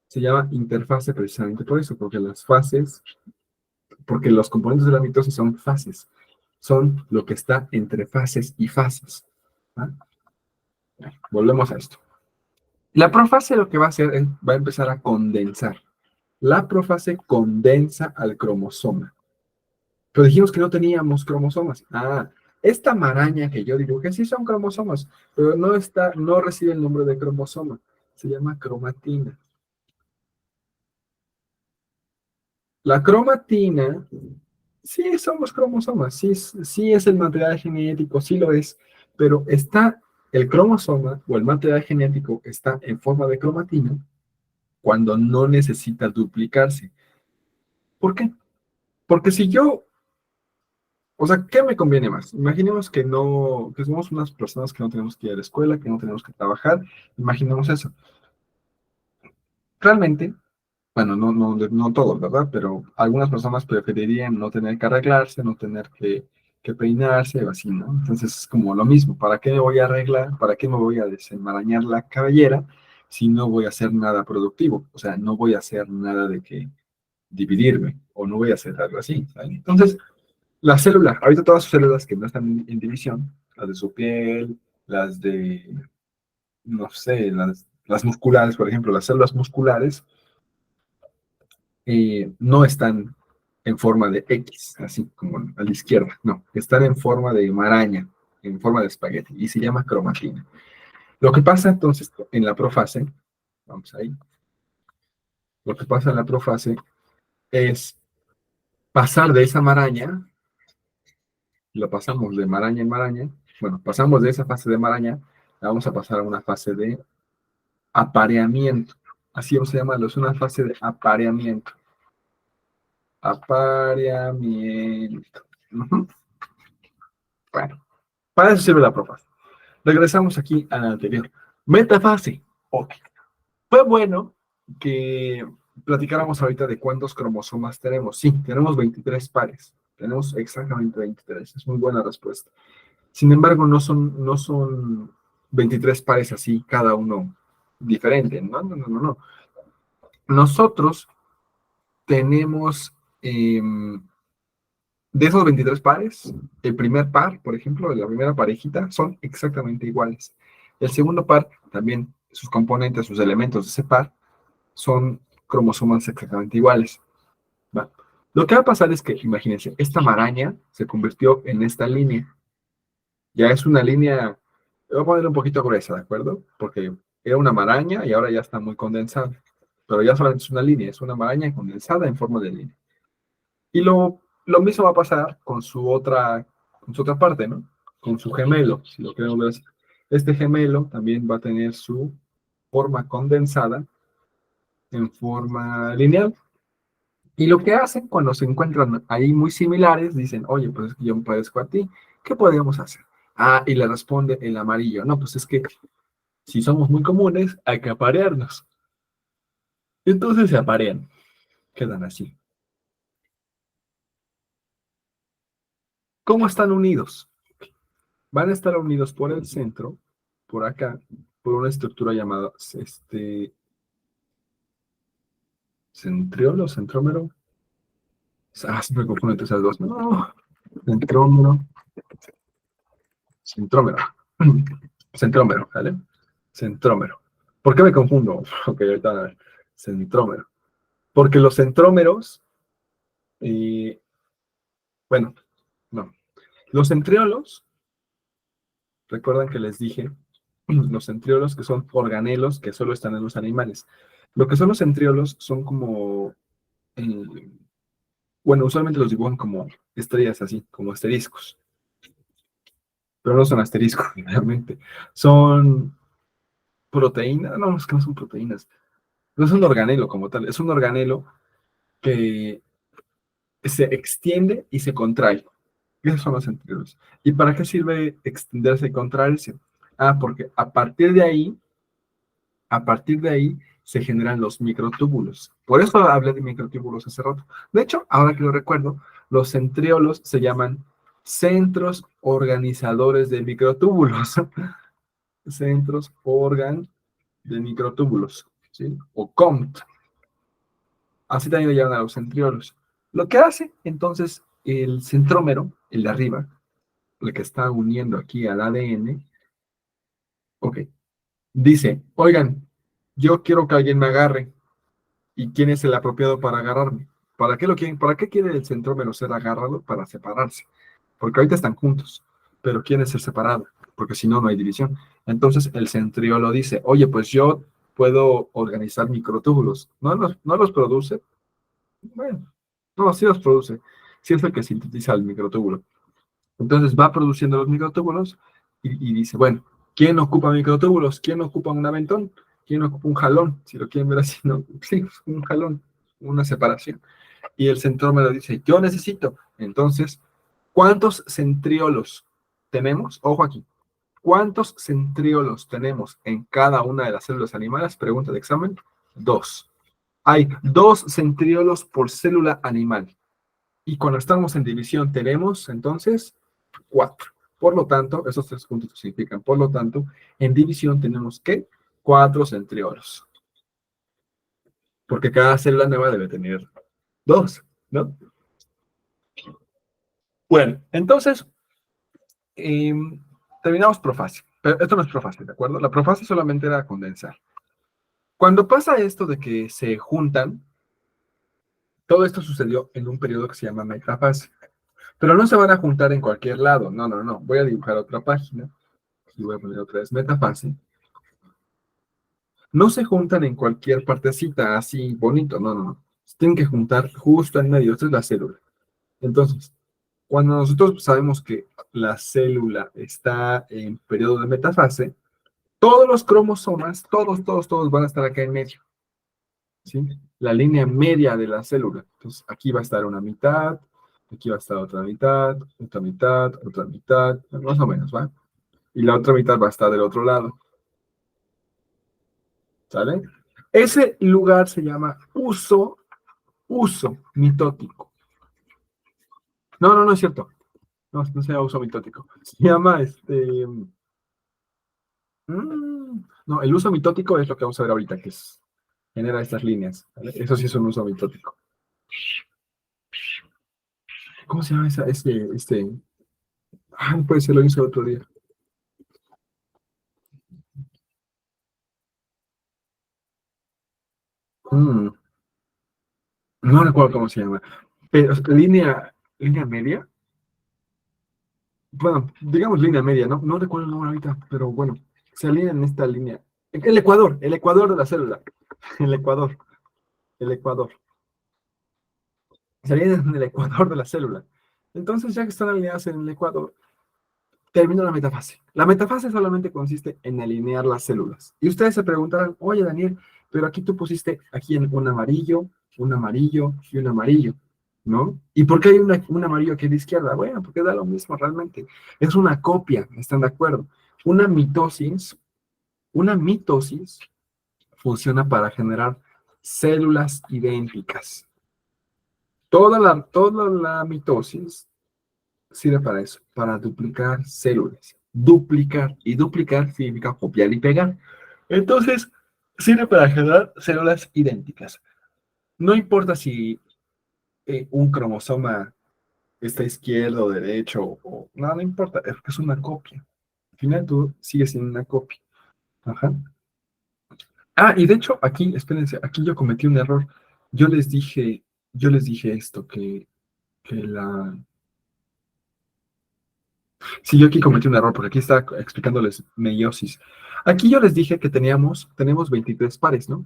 S1: se llama interfase precisamente por eso, porque las fases, porque los componentes de la mitosis son fases, son lo que está entre fases y fases. ¿Ah? Volvemos a esto. La profase lo que va a hacer es, va a empezar a condensar. La profase condensa al cromosoma. Pero dijimos que no teníamos cromosomas. Ah, esta maraña que yo dibujé sí son cromosomas, pero no está, no recibe el nombre de cromosoma. Se llama cromatina. La cromatina, sí somos cromosomas, sí, sí es el material genético, sí lo es, pero está el cromosoma o el material genético está en forma de cromatina cuando no necesita duplicarse. ¿Por qué? Porque si yo, o sea, ¿qué me conviene más? Imaginemos que no, que somos unas personas que no tenemos que ir a la escuela, que no tenemos que trabajar, imaginemos eso. Realmente, bueno, no todos, ¿verdad? Pero algunas personas preferirían no tener que arreglarse, no tener que peinarse o así, ¿no? Entonces es como lo mismo, ¿para qué me voy a arreglar? ¿Para qué me voy a desenmarañar la cabellera si no voy a hacer nada productivo? O sea, no voy a hacer nada de que dividirme o no voy a hacer algo así, ¿sale? Entonces, la célula, ahorita todas sus células que no están en división, las de su piel, las de, no sé, las musculares, por ejemplo, las células musculares, no están en forma de X, así como a la izquierda, no, están en forma de maraña, en forma de espagueti, y se llama cromatina. Lo que pasa entonces en la profase, vamos ahí, lo que pasa en la profase es pasar de esa maraña, lo pasamos de maraña en maraña, bueno, pasamos de esa fase de maraña, la vamos a pasar a una fase de apareamiento, así vamos a llamarlo, es una fase de apareamiento. Apareamiento. Uh-huh. Bueno, para eso sirve la profase. Regresamos aquí a la anterior. Metafase. Ok. Fue bueno que platicáramos ahorita de cuántos cromosomas tenemos. Sí, tenemos 23 pares. Tenemos exactamente 23. Es muy buena respuesta. Sin embargo, no son 23 pares así, cada uno diferente. No. Nosotros tenemos de esos 23 pares, el primer par, por ejemplo, de la primera parejita, son exactamente iguales. El segundo par, también sus componentes, sus elementos de ese par, son cromosomas exactamente iguales. ¿Va? Lo que va a pasar es que, imagínense, esta maraña se convirtió en esta línea. Ya es una línea, voy a poner un poquito gruesa, ¿de acuerdo? Porque era una maraña y ahora ya está muy condensada. Pero ya solamente es una línea, es una maraña condensada en forma de línea. Y lo mismo va a pasar con su otra parte, ¿no? Con su gemelo, si lo queremos ver así. Este gemelo también va a tener su forma condensada en forma lineal. Y lo que hacen cuando se encuentran ahí muy similares, dicen, oye, pues es que yo me parezco a ti, ¿qué podríamos hacer? Ah, y le responde el amarillo, no, pues es que si somos muy comunes, hay que aparearnos. Entonces se aparean, quedan así. ¿Cómo están unidos? Van a estar unidos por el centro, por acá, por una estructura llamada centriolo, centrómero. Ah, siempre me confundo entre esas dos. No, centrómero, centrómero. Centrómero, ¿vale? Centrómero. ¿Por qué me confundo? Ok, ahorita a ver. Centrómero. Porque los centrómeros, bueno, no. Los centriolos, recuerdan que les dije, los centriolos que son organelos que solo están en los animales. Lo que son los centriolos son como, eh, bueno, usualmente los dibujan como estrellas así, como asteriscos. Pero no son asteriscos, realmente. Son proteínas, no, es que no son proteínas. No es un organelo como tal, es un organelo que se extiende y se contrae. Esos son los centriolos. ¿Y para qué sirve extenderse y contraerse? Ah, porque a partir de ahí se generan los microtúbulos. Por eso hablé de microtúbulos hace rato. De hecho, ahora que lo recuerdo, los centriolos se llaman centros organizadores de microtúbulos. Centros organ de microtúbulos, ¿sí? O COMT. Así también le llaman a los centriolos. Lo que hace entonces el centrómero, el de arriba, el que está uniendo aquí al ADN, ok, dice, oigan, yo quiero que alguien me agarre. ¿Y quién es el apropiado para agarrarme? ¿Para qué lo quieren? ¿Para qué quiere el centrómero ser agarrado? Para separarse. Porque ahorita están juntos, pero quiere ser separado, porque si no, no hay división. Entonces el centriolo dice, oye, pues yo puedo organizar microtúbulos. ¿No los produce? Bueno, no, sí los produce. Sí es el que sintetiza el microtúbulo. Entonces va produciendo los microtúbulos y dice, bueno, ¿quién ocupa microtúbulos? ¿Quién ocupa un aventón? ¿Quién ocupa un jalón? Si lo quieren ver así, ¿no? Sí, un jalón, una separación. Y el centrómero dice, yo necesito. Entonces, ¿cuántos centriolos tenemos? Ojo aquí. ¿Cuántos centriolos tenemos en cada una de las células animales? Pregunta de examen. 2. Hay 2 centriolos por célula animal. Y cuando estamos en división tenemos, entonces, 4. Por lo tanto, esos 3 puntos significan, por lo tanto, en división tenemos que 4 centriolos. Porque cada célula nueva debe tener 2, ¿no? Bueno, entonces, eh, terminamos profase. Pero esto no es profase, ¿de acuerdo? La profase solamente era condensar. Cuando pasa esto de que se juntan, todo esto sucedió en un periodo que se llama metafase. Pero no se van a juntar en cualquier lado. No, no, no. Voy a dibujar otra página. Y voy a poner otra vez metafase. No se juntan en cualquier partecita así bonito. No, no, no. Se tienen que juntar justo en medio. Esta es la célula. Entonces, cuando nosotros sabemos que la célula está en periodo de metafase, todos los cromosomas, todos van a estar acá en medio. ¿Sí? La línea media de la célula. Entonces, aquí va a estar una mitad, aquí va a estar otra mitad, otra mitad, más o menos, ¿va? Y la otra mitad va a estar del otro lado. ¿Sale? Ese lugar se llama uso mitótico. No, no, no es cierto. No, no se llama uso mitótico. Se llama no, el uso mitótico es lo que vamos a ver ahorita, que es, genera estas líneas. ¿Vale? Eso sí es un uso mitótico. ¿Cómo se llama no puede ser, lo hice otro día. Mm, no recuerdo cómo se llama. Pero línea media. Bueno, digamos línea media, ¿no? No recuerdo el nombre ahorita, pero bueno, se alinea en esta línea. El ecuador de la célula. El ecuador, el ecuador. Se alinean en el ecuador de la célula. Entonces, ya que están alineadas en el ecuador, termina la metafase. La metafase solamente consiste en alinear las células. Y ustedes se preguntarán, oye Daniel, pero aquí tú pusiste aquí en un amarillo y un amarillo, ¿no? ¿Y por qué hay un amarillo aquí a la izquierda? Bueno, porque da lo mismo realmente. Es una copia, ¿están de acuerdo? Una mitosis, una mitosis funciona para generar células idénticas. Toda la mitosis sirve para eso, para duplicar células. Duplicar. Y duplicar significa copiar y pegar. Entonces, sirve para generar células idénticas. No importa si un cromosoma está izquierdo o derecho, o no, no importa, es una copia. Al final tú sigues siendo una copia. Ajá. Ah, y de hecho, aquí, espérense, aquí yo cometí un error. Yo les dije, yo les dije esto, que la... Sí, yo aquí cometí un error, porque aquí está explicándoles meiosis. Aquí yo les dije que tenemos 23 pares, ¿no?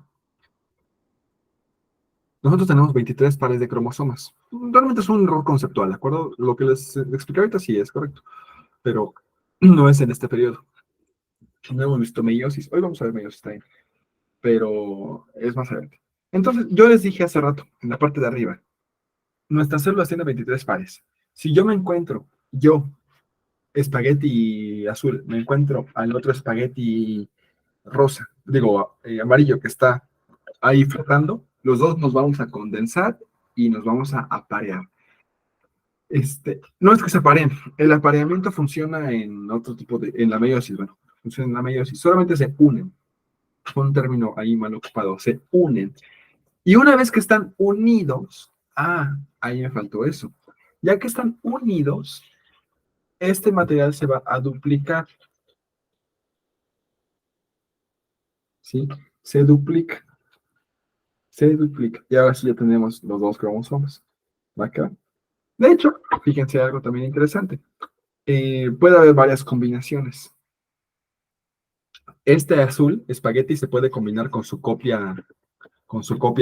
S1: Nosotros tenemos 23 pares de cromosomas. Realmente es un error conceptual, ¿de acuerdo? Lo que les expliqué ahorita sí es correcto, pero no es en este periodo. No hemos visto meiosis. Hoy vamos a ver meiosis también, pero es más adelante. Entonces, yo les dije hace rato, en la parte de arriba, nuestras células tienen 23 pares. Si yo me encuentro, espagueti azul, me encuentro al otro espagueti rosa, digo, amarillo que está ahí flotando, los dos nos vamos a condensar y nos vamos a aparear. No es que se apareen, el apareamiento funciona en otro tipo en la meiosis, bueno, funciona en la meiosis, solamente se unen, fue un término ahí mal ocupado, se unen. Y una vez que están unidos, ahí me faltó eso, ya que están unidos, este material se va a duplicar, ¿sí? Se duplica, se duplica, y ahora sí ya tenemos los dos cromosomas, ¿va acá? De hecho, fíjense algo también interesante, puede haber varias combinaciones. Este azul, espagueti, se puede combinar con su copia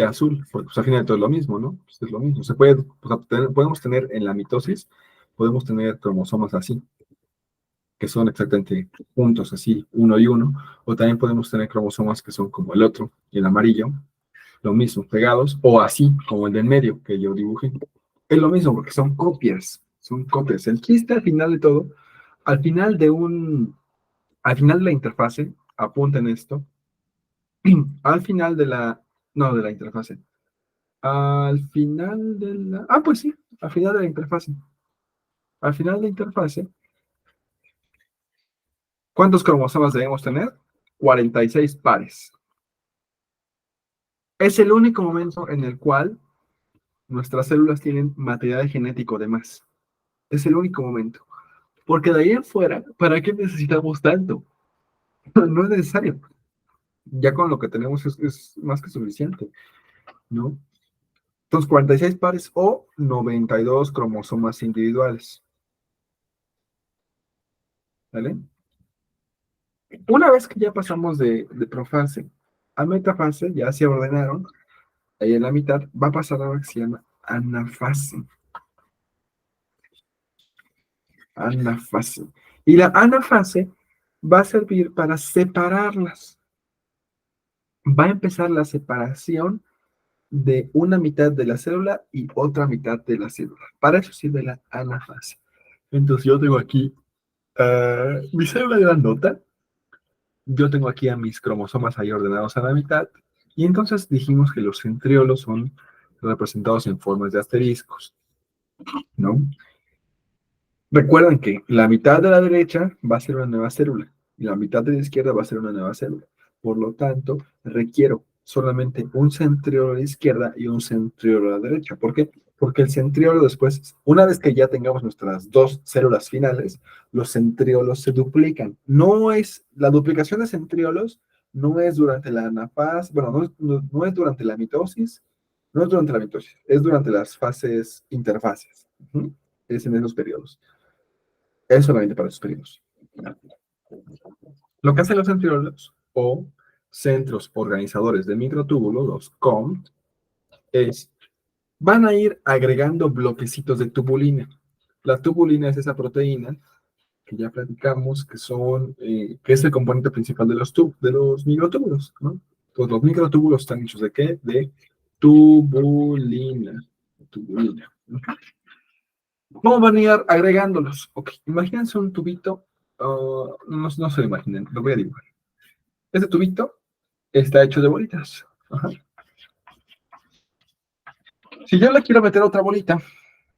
S1: azul, porque pues, al final todo es lo mismo, ¿no? Pues, es lo mismo. Se puede, pues, podemos tener en la mitosis, podemos tener cromosomas así, que son exactamente juntos, así, uno y uno, o también podemos tener cromosomas que son como el otro, y el amarillo, lo mismo, pegados, o así, como el del medio que yo dibujé. Es lo mismo, porque son copias, son copias. El chiste al final de todo, al final de al final de la interfase, apunten esto, al final de no, de la interfase, al final de pues sí, al final de la interfase, al final de la interfase, ¿cuántos cromosomas debemos tener? 46 pares. Es el único momento en el cual nuestras células tienen material genético de más. Es el único momento. Porque de ahí en fuera, ¿para qué necesitamos tanto? No es necesario. Ya con lo que tenemos es más que suficiente, ¿no? Entonces, 46 pares o 92 cromosomas individuales. ¿Vale? Una vez que ya pasamos de profase a metafase, ya se ordenaron, ahí en la mitad, va a pasar algo que se llama anafase. Anafase. Y la anafase va a servir para separarlas. Va a empezar la separación de una mitad de la célula y otra mitad de la célula. Para eso sirve la anafase. Entonces yo tengo aquí mi célula grandota. Yo tengo aquí a mis cromosomas ahí ordenados a la mitad. Y entonces dijimos que los centriolos son representados en formas de asteriscos, ¿no? Recuerden que la mitad de la derecha va a ser una nueva célula y la mitad de la izquierda va a ser una nueva célula. Por lo tanto, requiero solamente un centriolo a la izquierda y un centriolo a la derecha. ¿Por qué? Porque el centriolo después, una vez que ya tengamos nuestras dos células finales, los centriolos se duplican. La duplicación de centriolos no es durante la anafase, bueno, no es durante la mitosis, no es durante la mitosis, es durante las fases interfases. Es en esos periodos. Es solamente para esos periodos. Lo que hacen los centriolos o centros organizadores de microtúbulos, los COMT, es van a ir agregando bloquecitos de tubulina. La tubulina es esa proteína que ya platicamos, que es el componente principal de de los microtúbulos, ¿no? Entonces, los microtúbulos están hechos ¿de qué? De tubulina. Tubulina. ¿Cómo van a ir agregándolos? Ok, imagínense un tubito, no se lo imaginen, lo voy a dibujar. Este tubito está hecho de bolitas. Ajá. Si yo le quiero meter otra bolita,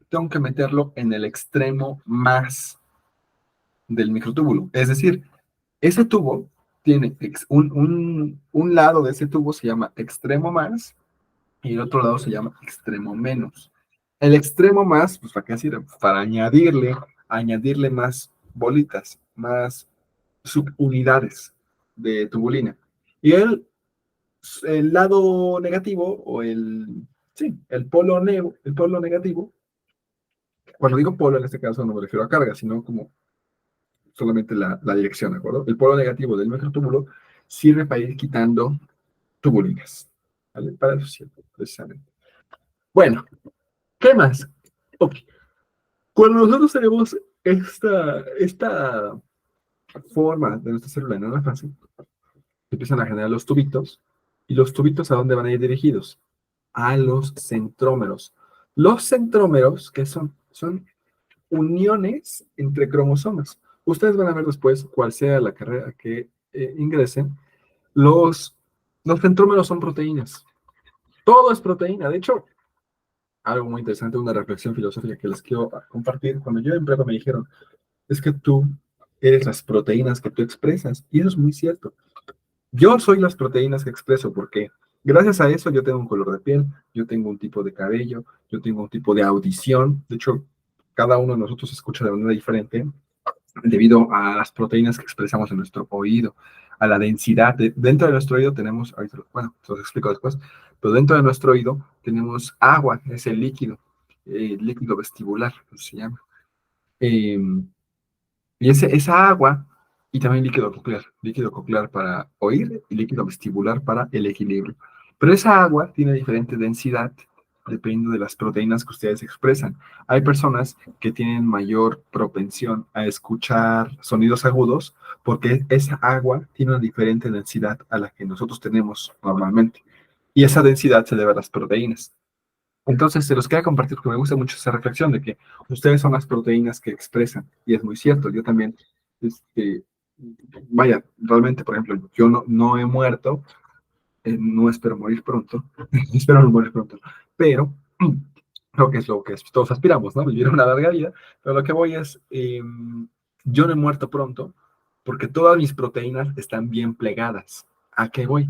S1: tengo que meterlo en el extremo más del microtúbulo. Es decir, ese tubo tiene un lado de ese tubo se llama extremo más y el otro lado se llama extremo menos. El extremo más, pues ¿para qué sirve? Para añadirle más bolitas, más subunidades de tubulina. Y el lado negativo, sí, el polo negativo, cuando digo polo en este caso no me refiero a carga, sino como solamente la dirección, ¿de acuerdo? El polo negativo del microtúbulo sirve para ir quitando tubulinas, ¿vale? Para eso sirve, precisamente. Bueno, ¿qué más? Ok. Cuando nosotros tenemos esta forma de nuestra célula en una fase, empiezan a generar los tubitos, y los tubitos ¿a dónde van a ir dirigidos? A los centrómeros. Los centrómeros, que son uniones entre cromosomas. Ustedes van a ver después, cuál sea la carrera que ingresen, los centrómeros son proteínas. Todo es proteína. De hecho, algo muy interesante, una reflexión filosófica que les quiero compartir. Cuando yo en prepa me dijeron, es que tú eres las proteínas que tú expresas, y eso es muy cierto. Yo soy las proteínas que expreso porque gracias a eso yo tengo un color de piel, yo tengo un tipo de cabello, yo tengo un tipo de audición. De hecho, cada uno de nosotros escucha de manera diferente debido a las proteínas que expresamos en nuestro oído, a la densidad. Dentro de nuestro oído tenemos, bueno, se los explico después, pero dentro de nuestro oído tenemos agua, es el líquido vestibular, se llama. Eh, y esa agua, y también líquido coclear para oír y líquido vestibular para el equilibrio. Pero esa agua tiene diferente densidad dependiendo de las proteínas que ustedes expresan. Hay personas que tienen mayor propensión a escuchar sonidos agudos porque esa agua tiene una diferente densidad a la que nosotros tenemos normalmente. Y esa densidad se debe a las proteínas. Entonces, se los quería compartir porque me gusta mucho esa reflexión de que ustedes son las proteínas que expresan, y es muy cierto, yo también, este, vaya, realmente, por ejemplo, yo no he muerto, no espero morir pronto, espero no morir pronto, pero creo que es lo que todos aspiramos, ¿no? Vivir una larga vida, pero lo que voy es, yo no he muerto pronto porque todas mis proteínas están bien plegadas. ¿A qué voy?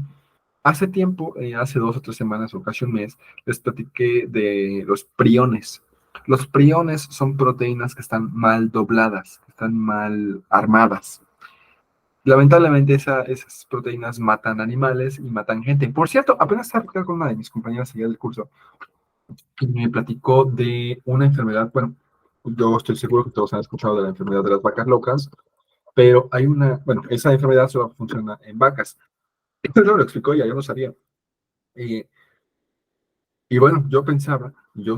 S1: Hace tiempo, hace 2 o 3 semanas o casi un mes, les platiqué de los priones. Los priones son proteínas que están mal dobladas, que están mal armadas. Lamentablemente esas proteínas matan animales y matan gente. Por cierto, apenas estaba platicando con una de mis compañeras allá del curso y me platicó de una enfermedad, bueno, yo estoy seguro que todos han escuchado de la enfermedad de las vacas locas, pero hay bueno, esa enfermedad solo funciona en vacas. Pero lo explicó ella, yo no sabía. Eh, Y bueno, yo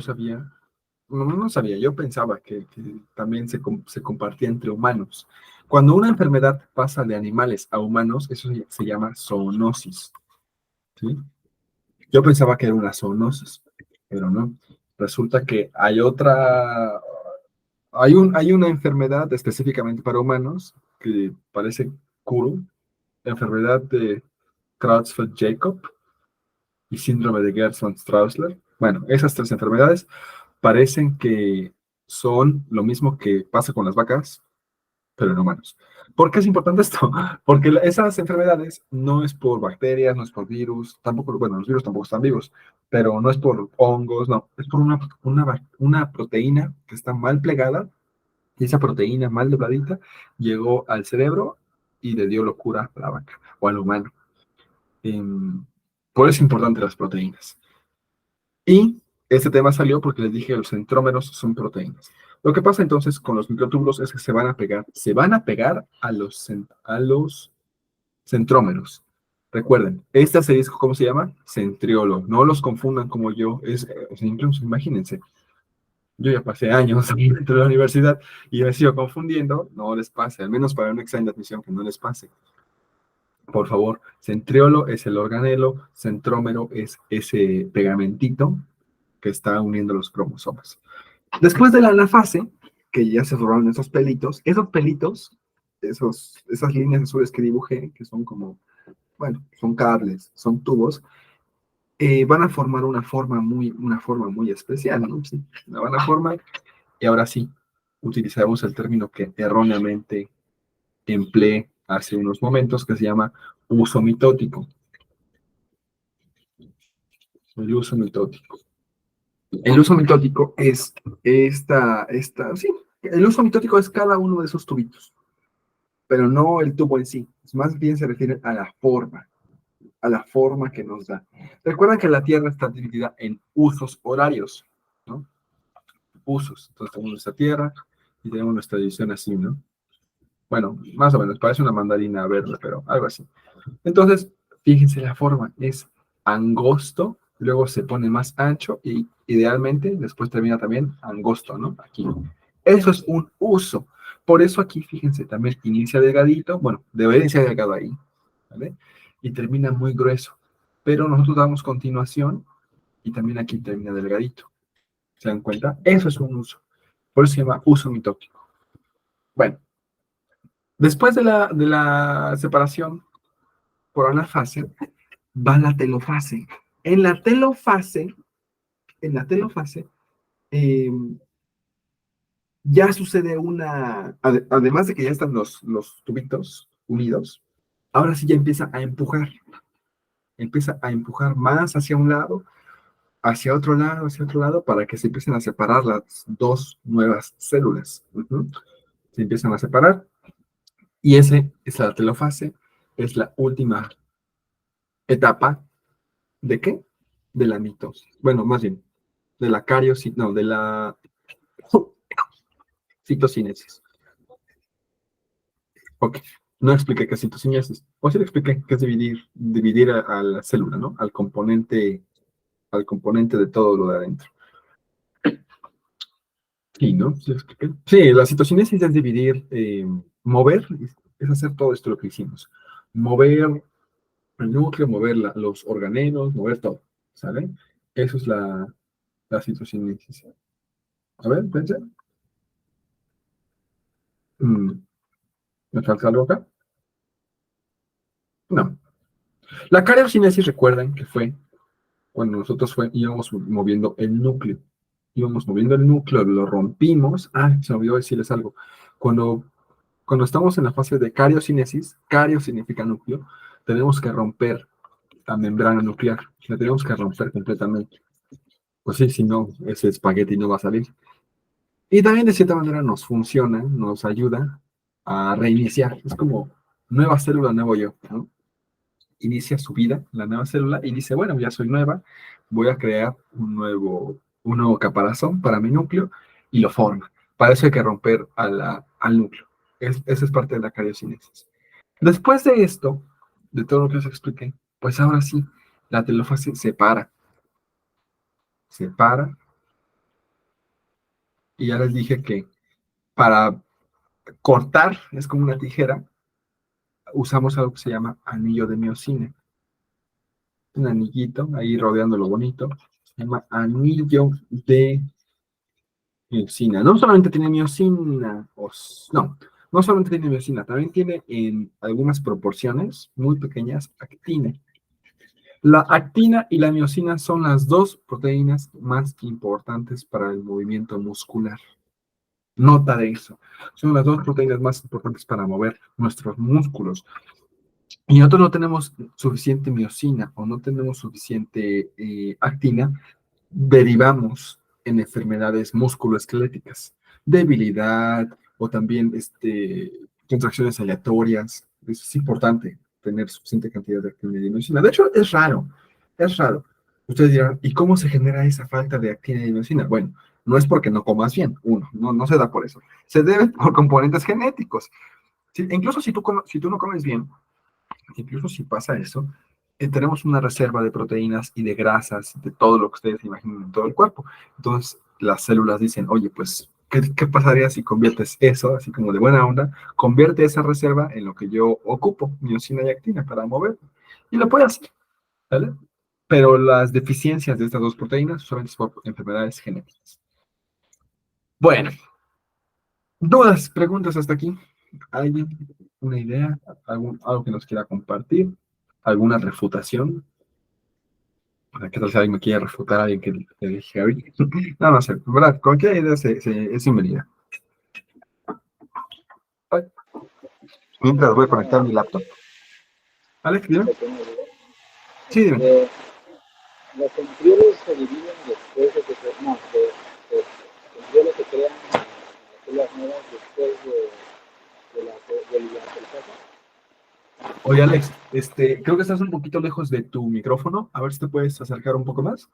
S1: sabía, no sabía, yo pensaba que también se compartía entre humanos. Cuando una enfermedad pasa de animales a humanos, eso se llama zoonosis, ¿sí? Yo pensaba que era una zoonosis, pero no. Resulta que hay una enfermedad específicamente para humanos que parece curo, la enfermedad de Creutzfeldt-Jakob y síndrome de Gerson-Straussler. Bueno, esas tres enfermedades parecen que son lo mismo que pasa con las vacas, pero en humanos. ¿Por qué es importante esto? Porque esas enfermedades no es por bacterias, no es por virus, tampoco, bueno, los virus tampoco están vivos, pero no es por hongos, no, es por una proteína que está mal plegada y esa proteína mal dobladita llegó al cerebro y le dio locura a la vaca o al humano. Em, por eso es importante las proteínas. Y este tema salió porque les dije que los centrómeros son proteínas. Lo que pasa entonces con los microtúbulos es que se van a pegar a los centrómeros. Recuerden, esta se dice, ¿cómo se llama? Centriolo. No los confundan como yo. O sea, incluso imagínense, yo ya pasé años dentro de la universidad y me sigo confundiendo. No les pase, al menos para un examen de admisión que no les pase. Por favor, centriolo es el organelo, centrómero es ese pegamentito que está uniendo los cromosomas. Después de la anafase, que ya se formaron esos pelitos, esas líneas azules que dibujé, que son como, bueno, son cables, son tubos, van a formar una forma muy especial, ¿no? Sí, la van a formar, y ahora sí, utilizamos el término que erróneamente empleé hace unos momentos, que se llama uso mitótico. El uso mitótico. El uso mitótico es sí, el uso mitótico es cada uno de esos tubitos, pero no el tubo en sí, más bien se refiere a la forma que nos da. Recuerdan que la Tierra está dividida en usos horarios, ¿no? Usos. Entonces tenemos nuestra Tierra y tenemos nuestra división así, ¿no? Bueno, más o menos, parece una mandarina verde, pero algo así. Entonces, fíjense la forma, es angosto, luego se pone más ancho y idealmente después termina también angosto, ¿no? Aquí. Eso es un uso. Por eso aquí, fíjense, también inicia delgadito, bueno, debería iniciar delgado ahí, ¿vale? Y termina muy grueso. Pero nosotros damos continuación y también aquí termina delgadito. ¿Se dan cuenta? Eso es un uso. Por eso se llama uso mitótico. Bueno, después de la separación por anafase, va la telofase. En la telofase en la telofase, eh, ya sucede además de que ya están los tubitos unidos, ahora sí ya empieza a empujar más hacia un lado, hacia otro lado, para que se empiecen a separar las dos nuevas células. Ujú. Se empiezan a separar y ese es la telofase, es la última etapa ¿de qué? De la mitosis. Bueno, más bien, de la cariocinesis, no, de la citocinesis. Ok, no expliqué qué es citocinesis. O sí le expliqué qué es dividir a la célula, ¿no? Al componente de todo lo de adentro. Sí, ¿no? Sí, expliqué. Sí, la citocinesis es dividir, mover, es hacer todo esto lo que hicimos. Mover el núcleo, mover los organelos, mover todo, ¿sale? Eso es la citocinesis. A ver, pensé. ¿Me falta algo acá? No. La cariocinesis, recuerden que fue cuando íbamos moviendo el núcleo. Íbamos moviendo el núcleo, lo rompimos. Ah, se me olvidó decirles algo. Cuando, cuando estamos en la fase de cariocinesis, cario significa núcleo, tenemos que romper la membrana nuclear. La tenemos que romper completamente. Pues sí, si no, ese espagueti no va a salir. Y también de cierta manera nos funciona, nos ayuda a reiniciar. Es como nueva célula, nuevo yo, ¿no? Inicia su vida, la nueva célula, y dice, bueno, ya soy nueva, voy a crear un nuevo caparazón para mi núcleo, y lo forma. Para eso hay que romper al núcleo. Esa es parte de la cariocinesis. Después de esto, de todo lo que os expliqué, pues ahora sí, la telófase se para, y ya les dije que para cortar, es como una tijera, usamos algo que se llama anillo de miocina. Un anillito ahí rodeando lo bonito. Se llama anillo de miocina. No solamente tiene miocina, no, no solamente tiene miocina, también tiene en algunas proporciones muy pequeñas actina. La actina y la miocina son las dos proteínas más importantes para el movimiento muscular. Nota de eso. Son las dos proteínas más importantes para mover nuestros músculos. Y nosotros no tenemos suficiente miocina o no tenemos suficiente actina, derivamos en enfermedades musculoesqueléticas, debilidad o también contracciones aleatorias. Eso es importante, tener suficiente cantidad de actina y de miocina. De hecho, es raro, es raro. Ustedes dirán, ¿y cómo se genera esa falta de actina y miocina? Bueno, no es porque no comas bien, uno, no se da por eso. Se debe por componentes genéticos. Incluso si tú no comes bien, incluso si pasa eso, tenemos una reserva de proteínas y de grasas, de todo lo que ustedes imaginen en todo el cuerpo. Entonces, las células dicen, oye, pues, ¿qué pasaría si conviertes eso, así como de buena onda, convierte esa reserva en lo que yo ocupo, miocina y actina, para mover? Y lo puede hacer, ¿vale? Pero las deficiencias de estas dos proteínas solamente es por enfermedades genéticas. Bueno, dudas, preguntas hasta aquí. ¿Alguien? ¿Una idea? ¿Algo que nos quiera compartir? ¿Alguna refutación? ¿Qué tal si alguien me quiere refutar a alguien que le dije ahorita? No, no sé, ¿verdad? Cualquier idea es bienvenida. Ay, mientras voy a conectar mi laptop. Alex, dime. Sí, dime.
S2: Los centriolos se dividen después de que no, los centriolos se crean en las células nuevas después de la telopasa.
S1: Oye, Alex, creo que estás un poquito lejos de tu micrófono. A ver si te puedes acercar un poco más.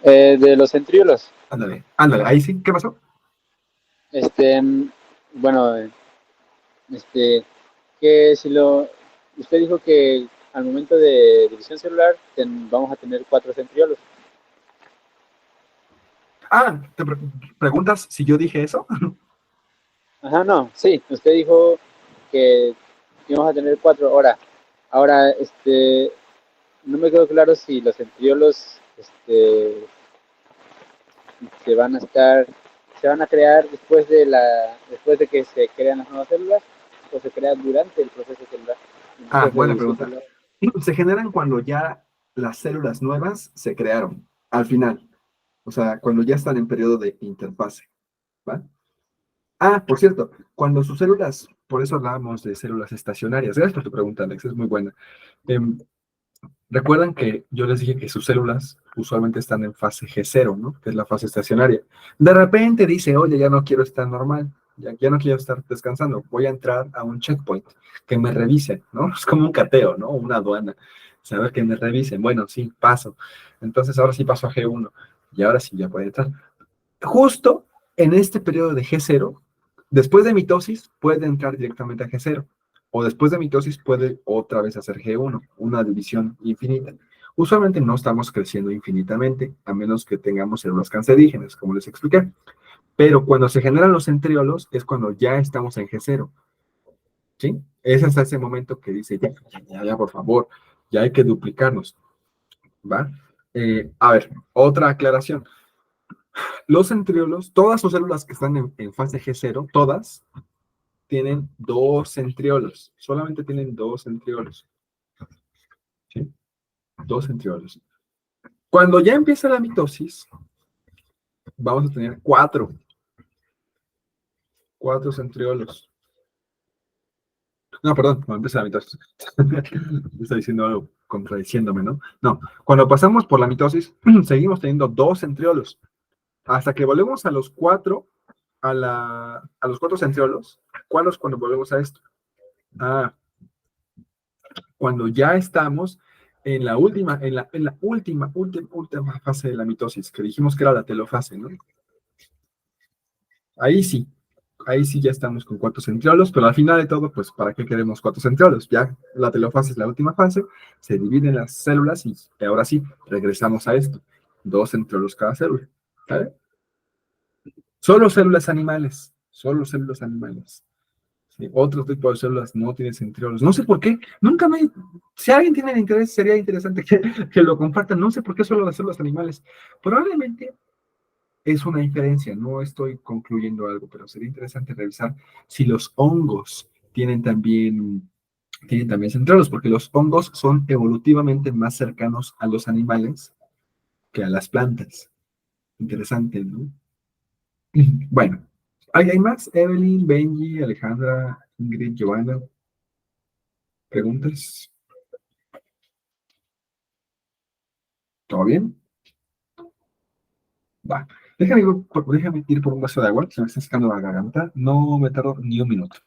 S2: De los centriolos,
S1: Ándale, ándale, ahí sí. ¿Qué pasó?
S2: este, bueno, este, que si lo, usted dijo que al momento de división celular vamos a tener 4 centriolos.
S1: Ah, preguntas si yo dije eso.
S2: Ajá, no, sí, usted dijo que íbamos a tener 4 horas. Ahora, no me quedó claro si los centriolos, se van a estar, se van a crear después de que se crean las nuevas células o se crean durante el proceso celular,
S1: Ah,
S2: de
S1: buena
S2: división
S1: pregunta.
S2: celular.
S1: Se generan cuando ya las células nuevas se crearon al final, o sea, cuando ya están en periodo de interfase, ¿va? Ah, por cierto, cuando sus células, por eso hablábamos de células estacionarias. Gracias por tu pregunta, Alex, es muy buena. Em, Recuerdan que yo les dije que sus células usualmente están en fase G0, ¿no? Que es la fase estacionaria. De repente dice, oye, ya no quiero estar normal, ya no quiero estar descansando, voy a entrar a un checkpoint, que me revisen, ¿no? Es como un cateo, ¿no? Una aduana. Saber que me revisen. Bueno, sí, paso. Entonces ahora sí paso a G1 y ahora sí ya puede entrar. Justo en este periodo de G0, después de mitosis, puede entrar directamente a G0. O después de mitosis puede otra vez hacer G1, una división infinita. Usualmente no estamos creciendo infinitamente, a menos que tengamos células cancerígenas, como les expliqué. Pero cuando se generan los centriolos es cuando ya estamos en G0. ¿Sí? Es hasta ese momento que dice, ya, por favor, ya hay que duplicarnos. ¿Va? A ver, otra aclaración. Los centriolos, todas sus células que están en fase G0, todas tienen dos centriolos. Solamente tienen dos centriolos. ¿Sí? Dos centriolos. Cuando ya empieza la mitosis, vamos a tener cuatro centriolos. No, perdón, cuando empieza la mitosis. Está diciendo algo contradiciéndome, ¿no? No, cuando pasamos por la mitosis, seguimos teniendo dos centriolos. Hasta que volvemos a los cuatro, a los cuatro centriolos. ¿Cuál es cuando volvemos a esto? Ah, cuando ya estamos en la última fase de la mitosis, que dijimos que era la telofase, ¿no? Ahí sí, ahí sí ya estamos con cuatro centriolos, pero al final de todo, pues, ¿para qué queremos cuatro centriolos? Ya la telofase es la última fase, se dividen las células y ahora sí, regresamos a esto. Dos centriolos cada célula, ¿vale? Solo células animales, solo células animales. Sí, otro tipo de células no tienen centriolos. No sé por qué. Nunca me. Si alguien tiene interés, sería interesante que lo compartan. No sé por qué solo las células animales. Probablemente es una inferencia. No estoy concluyendo algo, pero sería interesante revisar si los hongos tienen también centriolos, porque los hongos son evolutivamente más cercanos a los animales que a las plantas. Interesante, ¿no? Bueno, ¿hay más? Evelyn, Benji, Alejandra, Ingrid, Giovanna, ¿preguntas? ¿Todo bien? Va. Déjame ir por un vaso de agua, se me está secando la garganta. No me tardo ni un minuto.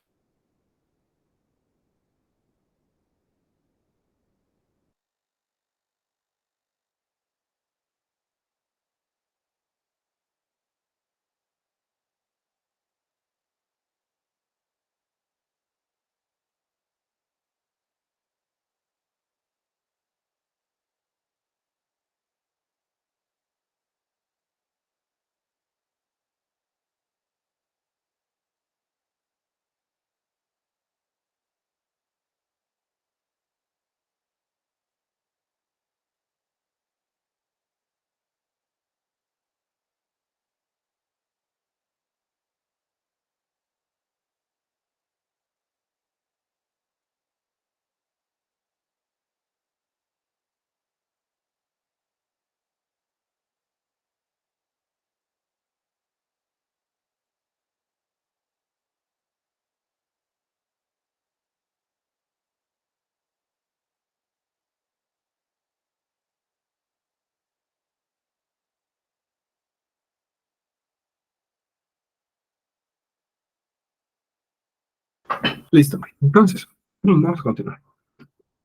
S1: Listo. Entonces, vamos a continuar.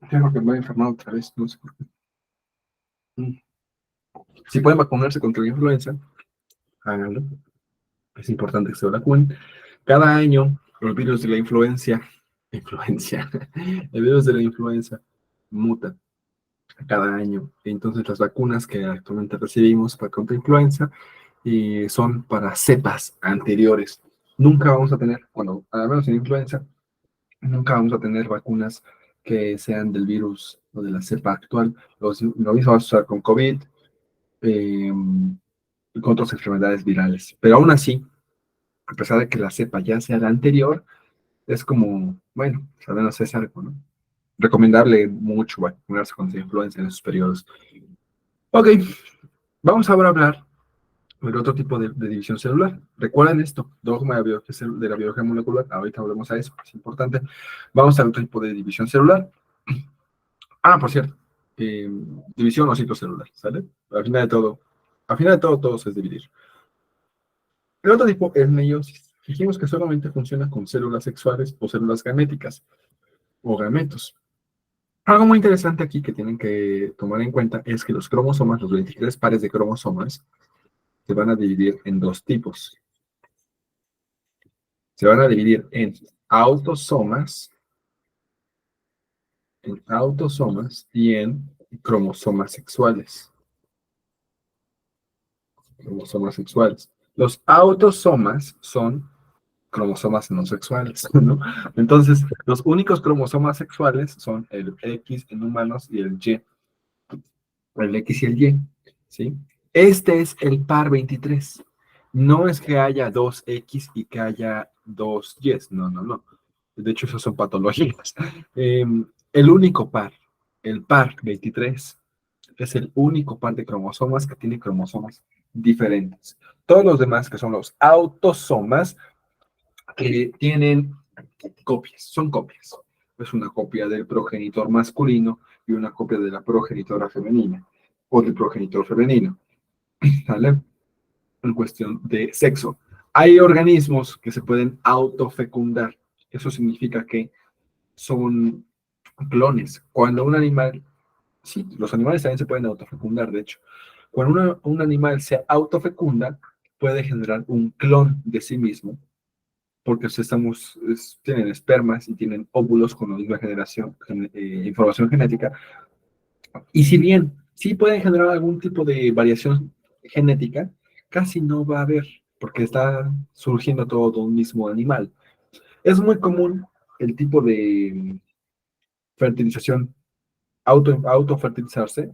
S1: Tengo que me voy a enfermar otra vez, no sé por qué. Si pueden vacunarse contra la influenza, háganlo. Es importante que se vacunen. Cada año, el virus de la el virus de la influenza muta cada año. Entonces, las vacunas que actualmente recibimos para contra influenza son para cepas anteriores. Nunca vamos a tener, bueno, al menos en influenza, nunca vamos a tener vacunas que sean del virus o de la cepa actual. Lo mismo va a usar con COVID eh, y con otras enfermedades virales. Pero aún así, a pesar de que la cepa ya sea la anterior, es como, bueno, al menos es algo, ¿no? recomendable mucho vacunarse contra influenza en esos periodos. Ok, vamos ahora a hablar del otro tipo de división celular. Recuerden esto, dogma de la biología molecular. Ahorita volvemos a eso, es importante. Vamos al otro tipo de división celular. Ah, por cierto, división o ciclo celular, ¿sale? Al final de todo, todo es dividir. El otro tipo es meiosis. Dijimos que solamente funciona con células sexuales o células gaméticas o gametos. Algo muy interesante aquí que tienen que tomar en cuenta es que los cromosomas, los 23 pares de cromosomas, se van a dividir en dos tipos. Se van a dividir autosomas, en autosomas y en cromosomas sexuales. Cromosomas sexuales. Los autosomas son cromosomas no sexuales, ¿no? Entonces, los únicos cromosomas sexuales son el X en humanos y el X y el Y, ¿sí? Este es el par 23. No es que haya dos X y que haya dos Y, no, no, no. De hecho, esas son patologías. El único par, el par 23, es el único par de cromosomas que tiene cromosomas diferentes. Todos los demás, que son los autosomas, que tienen copias, son copias. Es una copia del progenitor masculino y una copia de la progenitora femenina o del progenitor femenino, ¿vale? En cuestión de sexo. Hay organismos que se pueden autofecundar. Eso significa que son clones. Cuando un animal, sí, los animales también se pueden autofecundar, de hecho. Cuando un animal se autofecunda, puede generar un clon de sí mismo, porque tienen espermas y tienen óvulos con la misma generación, información genética. Y si bien sí pueden generar algún tipo de variación genética, casi no va a haber, porque está surgiendo todo de un mismo animal. Es muy común el tipo de fertilización, autofertilizarse.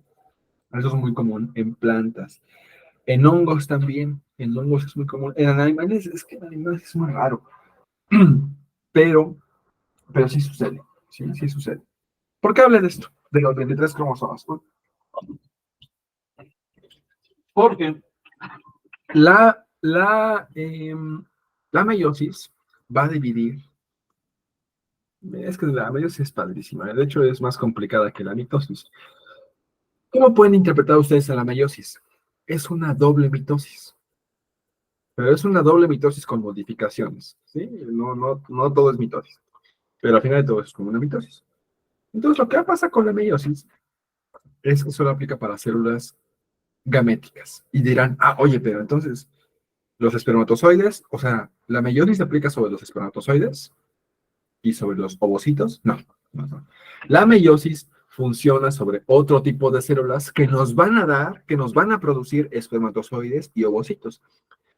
S1: Eso es muy común en plantas. En hongos también, en hongos es muy común. En animales, es que en animales es muy raro. Pero, pero sí sucede, sí, sí sucede. ¿Por qué hablé de esto? De los 23 cromosomas. Porque la, la, eh, la meiosis va a dividir. Es que la meiosis es padrísima. De hecho, es más complicada que la mitosis. ¿Cómo pueden interpretar ustedes a la meiosis? Es una doble mitosis. Pero es una doble mitosis con modificaciones. ¿Sí? No, no, no todo es mitosis. Pero al final de todo es como una mitosis. Entonces, lo que pasa con la meiosis es que solo aplica para células gaméticas. Y dirán, ah, oye, pero entonces, los espermatozoides, o sea, la meiosis se aplica sobre los espermatozoides y sobre los ovocitos. No, no, no. La meiosis funciona sobre otro tipo de células que nos van a dar, que nos van a producir espermatozoides y ovocitos.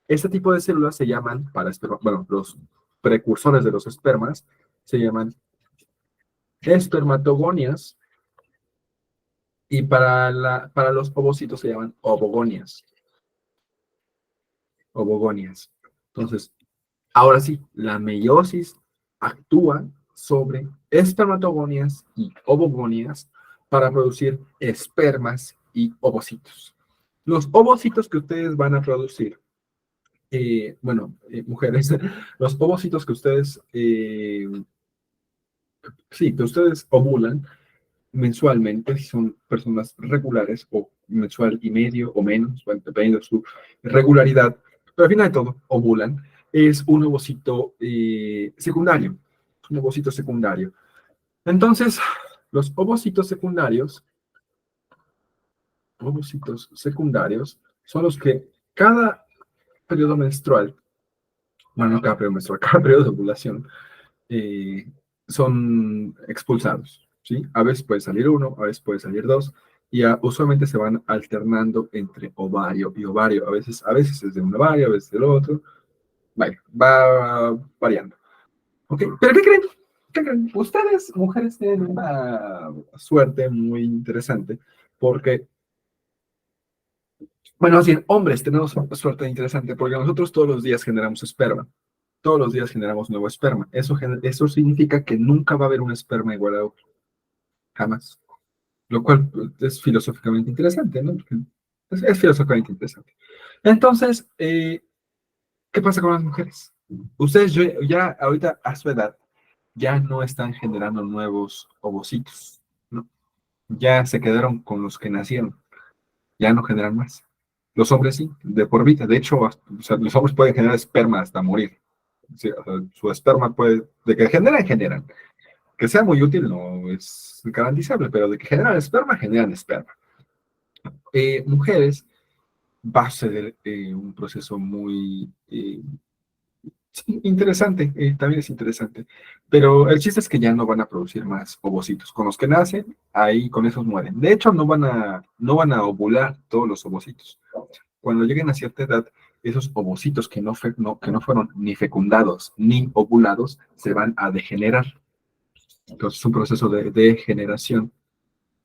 S1: Este tipo de células se llaman, bueno, los precursores de los espermas, se llaman espermatogonias y para los ovocitos se llaman ovogonias. Ovogonias. Entonces, ahora sí, la meiosis actúa sobre espermatogonias y ovogonias para producir espermas y ovocitos. Los ovocitos que ustedes van a producir, mujeres, los ovocitos que ustedes, sí, que ustedes ovulan mensualmente, si son personas regulares, o mensual y medio o menos, bueno, dependiendo de su regularidad, pero al final de todo, ovulan, es un ovocito secundario, un ovocito secundario. Entonces, los ovocitos secundarios son los que cada periodo menstrual, bueno, no cada periodo menstrual, cada periodo de ovulación, eh, son expulsados, ¿sí? A veces puede salir uno, a veces puede salir dos, y usualmente se van alternando entre ovario y ovario. A veces es de un ovario, a veces del otro. Vaya, va variando. ¿Ok? ¿Pero qué creen? ¿Qué creen? Ustedes, mujeres, tienen una suerte muy interesante, porque, bueno, así, hombres tenemos una suerte interesante, porque nosotros todos los días generamos esperma. Todos los días generamos nuevo esperma. Eso significa que nunca va a haber un esperma igual a otro. jamás. Lo cual es filosóficamente interesante, ¿no? Es filosóficamente interesante. Entonces, ¿qué pasa con las mujeres? Ustedes ya ahorita a su edad ya no están generando nuevos ovocitos, ¿no? Ya se quedaron con los que nacieron, ya no generan más. Los hombres sí, de por vida. De hecho, o sea, los hombres pueden generar esperma hasta morir. Sí, o sea, su esperma puede, de que generan, generan. Que sea muy útil no es garantizable, pero de que generan esperma. Mujeres va a ser un proceso muy sí, interesante, también es interesante. Pero el chiste es que ya no van a producir más ovocitos. Con los que nacen, ahí con esos mueren. De hecho, no van a ovular todos los ovocitos. Cuando lleguen a cierta edad, esos ovocitos que no fueron ni fecundados ni ovulados se van a degenerar. Entonces, es un proceso de degeneración.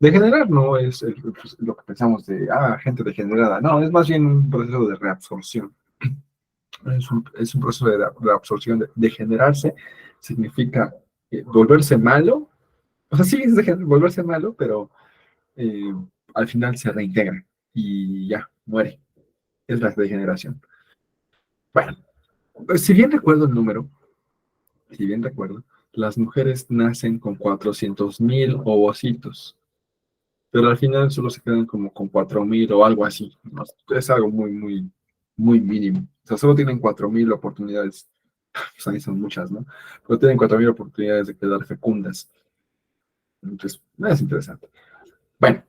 S1: Degenerar no es pues, lo que pensamos de, gente degenerada. No, es más bien un proceso de reabsorción. Es un proceso de absorción. Degenerarse significa volverse malo. O sea, sí es volverse malo, pero eh, al final se reintegra y ya, muere. Es la degeneración. Bueno, pues, si bien recuerdo, las mujeres nacen con 400,000 ovocitos, pero al final solo se quedan como con 4,000 o algo así, ¿no? Es algo muy, muy, muy mínimo. O sea, solo tienen 4,000 oportunidades. Pues ahí son muchas, ¿no? Pero tienen 4,000 oportunidades de quedar fecundas. Entonces, es interesante. Bueno,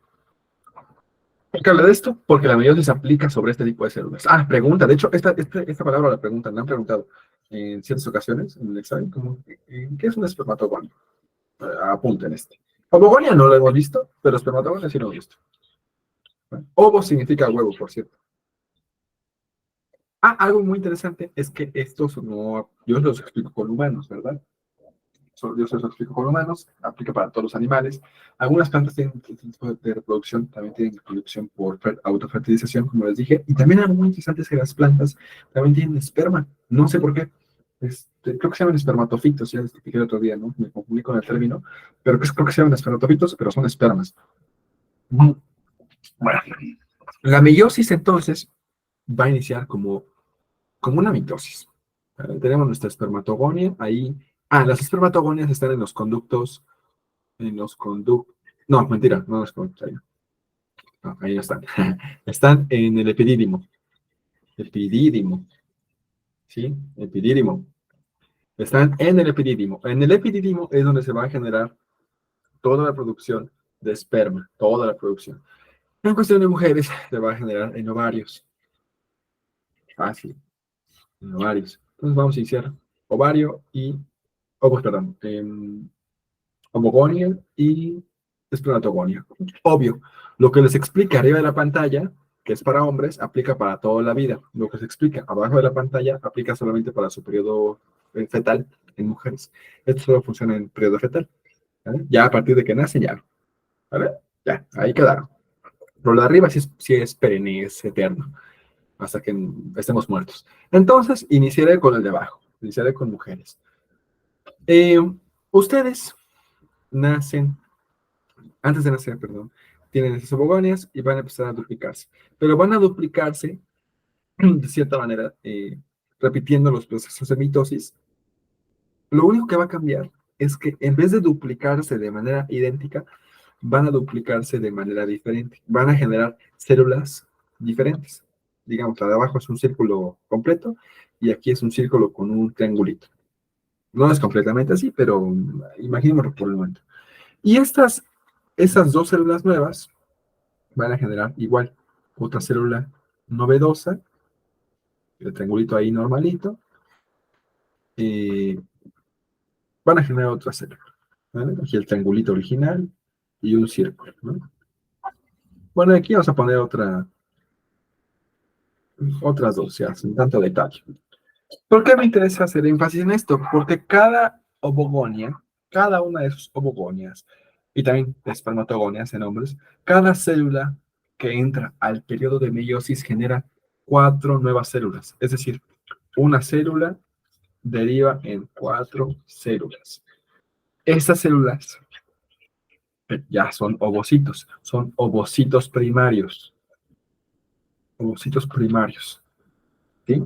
S1: ¿por qué habla de esto? Porque la meiosis se aplica sobre este tipo de células. Pregunta. De hecho, esta palabra la preguntan, me han preguntado en ciertas ocasiones en el examen, como, ¿qué es un espermatogonio? Apunten este. Ovogonia no lo hemos visto, pero espermatogonia sí lo hemos visto. Bueno, ovo significa huevo, por cierto. Algo muy interesante es que estos no, yo los explico con humanos, ¿verdad? Yo se los explico con humanos, aplica para todos los animales. Algunas plantas tienen este tipo de reproducción, también tienen reproducción por autofertilización, como les dije. Y también algo muy interesante es que las plantas también tienen esperma. No sé por qué. Creo que se llaman espermatofitos, ya les expliqué el otro día, ¿no? Me confundí con el término, pero creo que se llaman espermatofitos, pero son espermas. Bueno, la meiosis entonces va a iniciar como una mitosis. Tenemos nuestra espermatogonia ahí. Las espermatogonias están en los conductos. No, mentira, no los conductos. Ahí no están. Están en el epidídimo. Epidídimo, ¿sí? Epidídimo. Están en el epidídimo. En el epidídimo es donde se va a generar toda la producción de esperma, toda la producción. En cuestión de mujeres, se va a generar en ovarios. Fácil, en ovarios. Entonces vamos a iniciar ovario y, pues, perdón, ovogonia y espermatogonia. Obvio, lo que les explica arriba de la pantalla, que es para hombres, aplica para toda la vida. Lo que se explica abajo de la pantalla aplica solamente para su periodo fetal en mujeres. Esto solo funciona en periodo fetal. ¿Vale? Ya a partir de que nace, ya. ¿Vale? Ya, ahí quedaron. Pero lo de arriba sí es perenne, es eterno, hasta que estemos muertos. Entonces, iniciaré con el de abajo. Iniciaré con mujeres. Ustedes nacen antes de nacer, perdón, tienen esas ovogonias y van a empezar a duplicarse. Pero van a duplicarse de cierta manera, repitiendo los procesos de mitosis. Lo único que va a cambiar es que en vez de duplicarse de manera idéntica, van a duplicarse de manera diferente. Van a generar células diferentes. Digamos, la de abajo es un círculo completo y aquí es un círculo con un triangulito. No es completamente así, pero imaginémoslo por el momento. Y esas dos células nuevas van a generar igual otra célula novedosa, el triangulito ahí normalito, van a generar otra célula. ¿Vale? Aquí el triangulito original y un círculo, ¿no? Bueno, aquí vamos a poner otras dos, ya, sin tanto detalle. ¿Por qué me interesa hacer énfasis en esto? Porque cada ovogonia, cada una de sus ovogonias, y también espermatogonias en hombres, cada célula que entra al periodo de meiosis genera 4 nuevas células. Es decir, una célula deriva en 4 células. Estas células Ya son ovocitos primarios. Ovocitos primarios, ¿sí?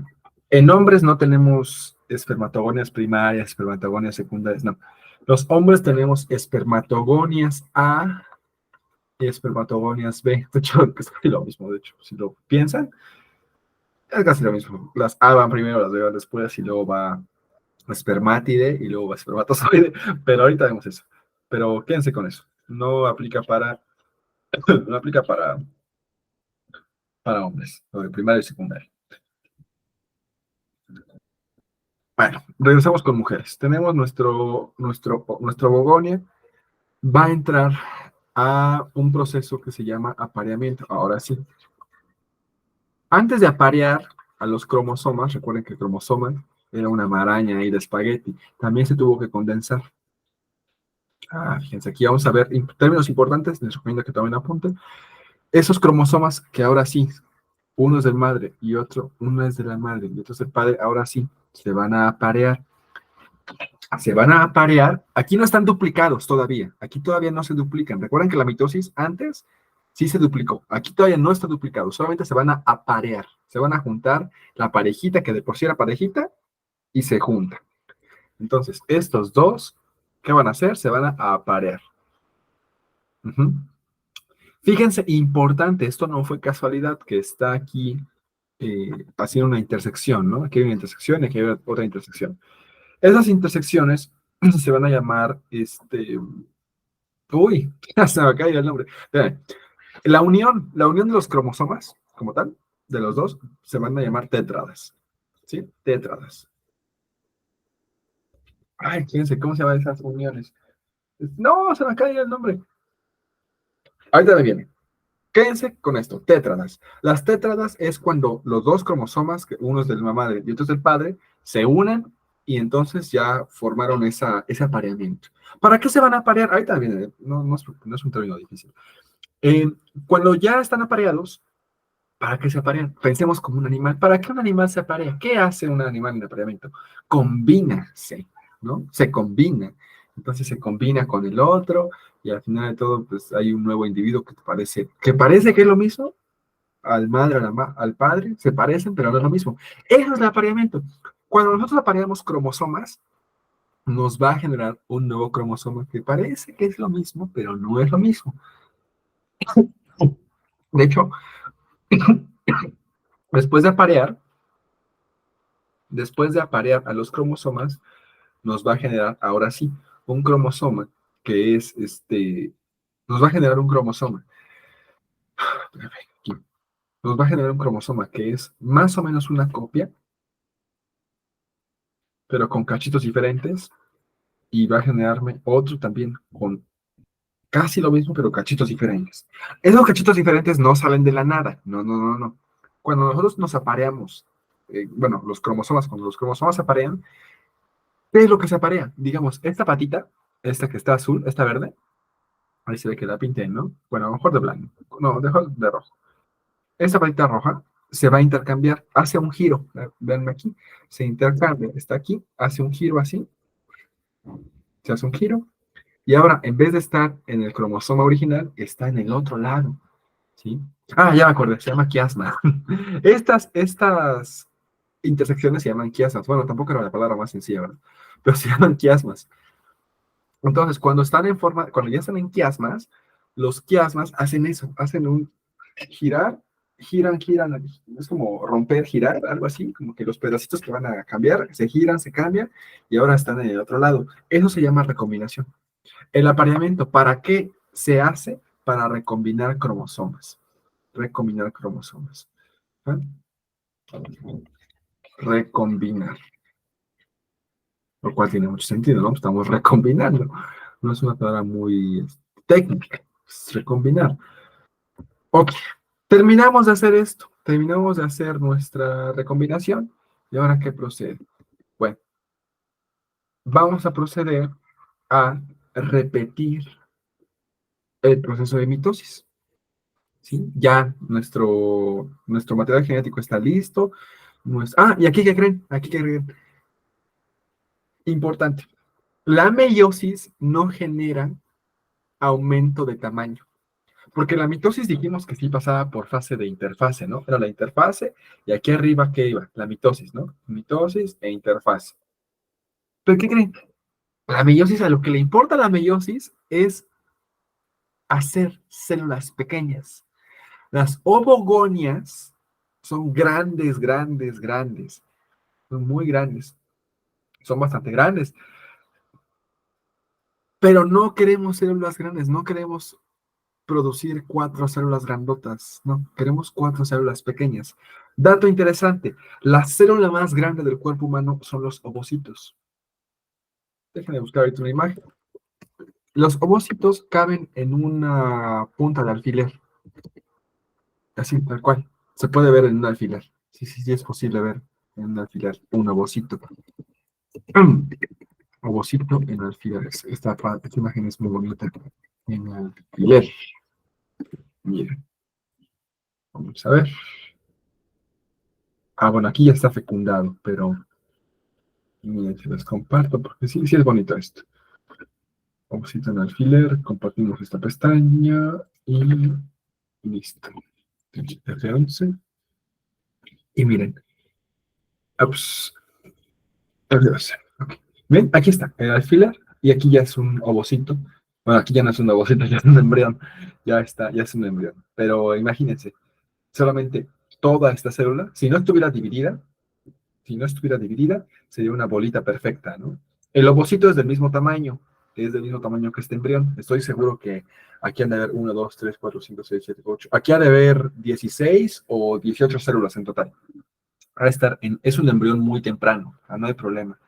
S1: En hombres no tenemos espermatogonias primarias, espermatogonias secundarias, no. Los hombres tenemos espermatogonias A y espermatogonias B. De hecho, es casi lo mismo, de hecho, si lo piensan, es casi lo mismo. Las A van primero, las B van después, y luego va espermátide y luego va espermatozoide, pero ahorita vemos eso. Pero quédense con eso. No aplica para, no aplica para hombres, lo de primario y secundario. Bueno, regresamos con mujeres. Tenemos nuestro Bogonia, va a entrar a un proceso que se llama apareamiento. Ahora sí, antes de aparear a los cromosomas, recuerden que el cromosoma era una maraña ahí de espagueti, también se tuvo que condensar. Fíjense, aquí vamos a ver términos importantes, les recomiendo que tomen apunten. Esos cromosomas que ahora sí, uno es del madre y uno es de la madre y otro es del padre, ahora sí, se van a aparear. Se van a aparear. Aquí no están duplicados todavía. Aquí todavía no se duplican. Recuerden que la mitosis antes sí se duplicó. Aquí todavía no está duplicado. Solamente se van a aparear. Se van a juntar la parejita que de por sí era parejita y se junta. Entonces, estos dos, ¿qué van a hacer? Se van a aparear. Ujú. Fíjense, importante, esto no fue casualidad que está aquí haciendo una intersección, ¿no? Aquí hay una intersección y aquí hay otra intersección. Esas intersecciones se van a llamar, uy, ya se me ha caído el nombre. La unión de los cromosomas, como tal, de los dos, se van a llamar tétradas. ¿Sí? Tétradas. Ay, fíjense, ¿cómo se llaman esas uniones? No, se me ha caído el nombre. Ahorita me viene. Quédense con esto, tétradas. Las tétradas es cuando los dos cromosomas, que uno es de la madre y otro es del padre, se unen y entonces ya formaron ese apareamiento. ¿Para qué se van a aparear? Ahorita viene, no es un término difícil. Eh, Cuando ya están apareados, ¿para qué se aparean? Pensemos como un animal. ¿Para qué un animal se aparea? ¿Qué hace un animal en apareamiento? Combínase, ¿no? Se combina. Entonces se combina con el otro y al final de todo, pues hay un nuevo individuo que parece que es lo mismo al madre, al padre, se parecen, pero no es lo mismo. Eso es el apareamiento. Cuando nosotros apareamos cromosomas, nos va a generar un nuevo cromosoma que parece que es lo mismo, pero no es lo mismo. De hecho, después de aparear, a los cromosomas, nos va a generar, ahora sí, un cromosoma que es nos va a generar un cromosoma. Nos va a generar un cromosoma que es más o menos una copia, pero con cachitos diferentes, y va a generarme otro también con casi lo mismo, pero cachitos diferentes. Esos cachitos diferentes no salen de la nada, no, no, no, no. Cuando nosotros nos apareamos, bueno, cuando los cromosomas se aparean, ¿qué es lo que se aparea? Digamos, esta patita, esta que está azul, esta verde, ahí se ve que la pinté, ¿no? Bueno, a lo mejor de blanco, no, de rojo. Esta patita roja se va a intercambiar, hace un giro, veanme aquí, se intercambia, está aquí, hace un giro así, se hace un giro, y ahora, en vez de estar en el cromosoma original, está en el otro lado, ¿sí? Ya me acordé, se llama quiasma. Estas intersecciones se llaman quiasmas. Bueno, tampoco era la palabra más sencilla, ¿verdad? Pero se llaman quiasmas. Entonces, cuando ya están en quiasmas, los quiasmas hacen eso, hacen un girar, giran, es como romper, girar, algo así, como que los pedacitos que van a cambiar se giran, se cambian y ahora están en el otro lado. Eso se llama recombinación. El apareamiento, ¿para qué se hace? Para recombinar cromosomas. Recombinar cromosomas. ¿Ah? Recombinar. Lo cual tiene mucho sentido, ¿no? Estamos recombinando. No es una palabra muy técnica. Es recombinar. Ok. Terminamos de hacer esto. Terminamos de hacer nuestra recombinación. ¿Y ahora qué procede? Bueno, vamos a proceder a repetir el proceso de mitosis. ¿Sí? Ya nuestro material genético está listo. ¿Y aquí qué creen? Aquí qué creen. Importante. La meiosis no genera aumento de tamaño. Porque la mitosis dijimos que sí pasaba por fase de interfase, ¿no? Era la interfase y aquí arriba, ¿qué iba? La mitosis, ¿no? Mitosis e interfase. ¿Pero qué creen? La meiosis, a lo que le importa a la meiosis es hacer células pequeñas. Las ovogonias son grandes, grandes, grandes. Son muy grandes. Son bastante grandes. Pero no queremos células grandes, no queremos producir 4 células grandotas, no, queremos 4 células pequeñas. Dato interesante, la célula más grande del cuerpo humano son los ovocitos. Déjenme buscar ahorita una imagen. Los ovocitos caben en una punta de alfiler, así, tal cual. Se puede ver en un alfiler. Sí, sí, sí, es posible ver en un alfiler un ovocito. Ovocito en alfileres. Esta imagen es muy bonita. En alfiler. Miren, vamos a ver. Ah, bueno, aquí ya está fecundado, pero miren, se los comparto porque sí, sí es bonito esto. Ovocito en alfiler, compartimos esta pestaña y listo. R11. Y miren, ups, R12. Ok. Ven, aquí está, el alfiler, y aquí ya es un ovocito. Bueno, aquí ya no es un ovocito, ya es un embrión. Ya está, ya es un embrión. Pero imagínense, solamente toda esta célula, si no estuviera dividida, sería una bolita perfecta, ¿no? El ovocito es del mismo tamaño que este embrión. Estoy seguro que aquí han de haber 1, 2, 3, 4, 5, 6, 7, 8. Aquí ha de haber 16 o 18 células en total. Es un embrión muy temprano, no hay problema.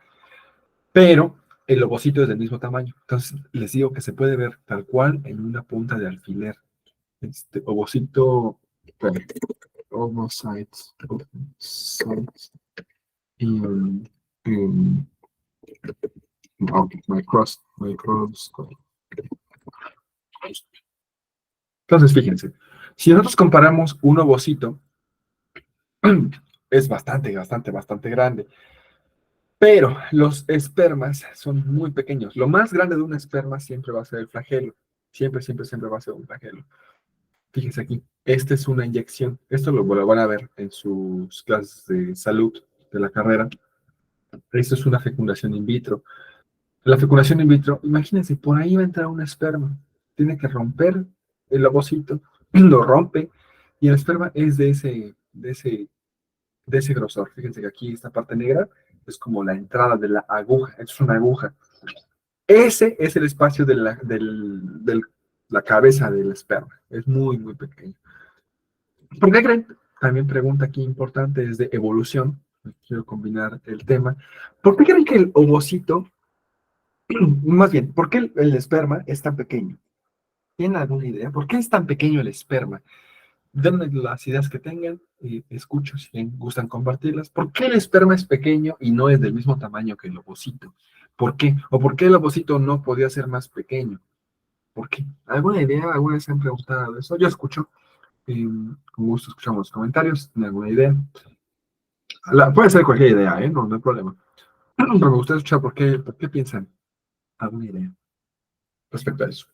S1: Pero el ovocito es del mismo tamaño. Entonces, les digo que se puede ver tal cual en una punta de alfiler. Este ovocito, ovocytes, in, in microscope. Entonces, fíjense, si nosotros comparamos un ovocito, es bastante, bastante, bastante grande, pero los espermas son muy pequeños. Lo más grande de un esperma siempre va a ser el flagelo. Siempre, siempre, siempre va a ser un flagelo. Fíjense aquí, esta es una inyección. Esto lo van a ver en sus clases de salud de la carrera. Esto es una fecundación in vitro. La fecundación in vitro, imagínense, por ahí va a entrar un esperma. Tiene que romper el ovocito, lo rompe, y el esperma es de ese grosor. Fíjense que aquí esta parte negra es como la entrada de la aguja, es una aguja. Ese es el espacio de la cabeza del esperma. Es muy, muy pequeño. ¿Por qué creen? También pregunta aquí importante, es de evolución. Quiero combinar el tema. ¿Por qué creen que el ovocito, más bien, por qué el esperma es tan pequeño? ¿Tienen alguna idea? ¿Por qué es tan pequeño el esperma? Denme las ideas que tengan y escucho si gustan compartirlas. ¿Por qué el esperma es pequeño y no es del mismo tamaño que el ovocito? ¿Por qué? ¿O por qué el ovocito no podía ser más pequeño? ¿Por qué? ¿Alguna idea? ¿Alguna vez se han preguntado eso? Yo escucho. Con gusto escuchamos los comentarios. ¿Tienen alguna idea? Puede ser cualquier idea, ¿eh? No, no hay problema. Pero me gustaría escuchar por qué piensan alguna idea respecto a eso.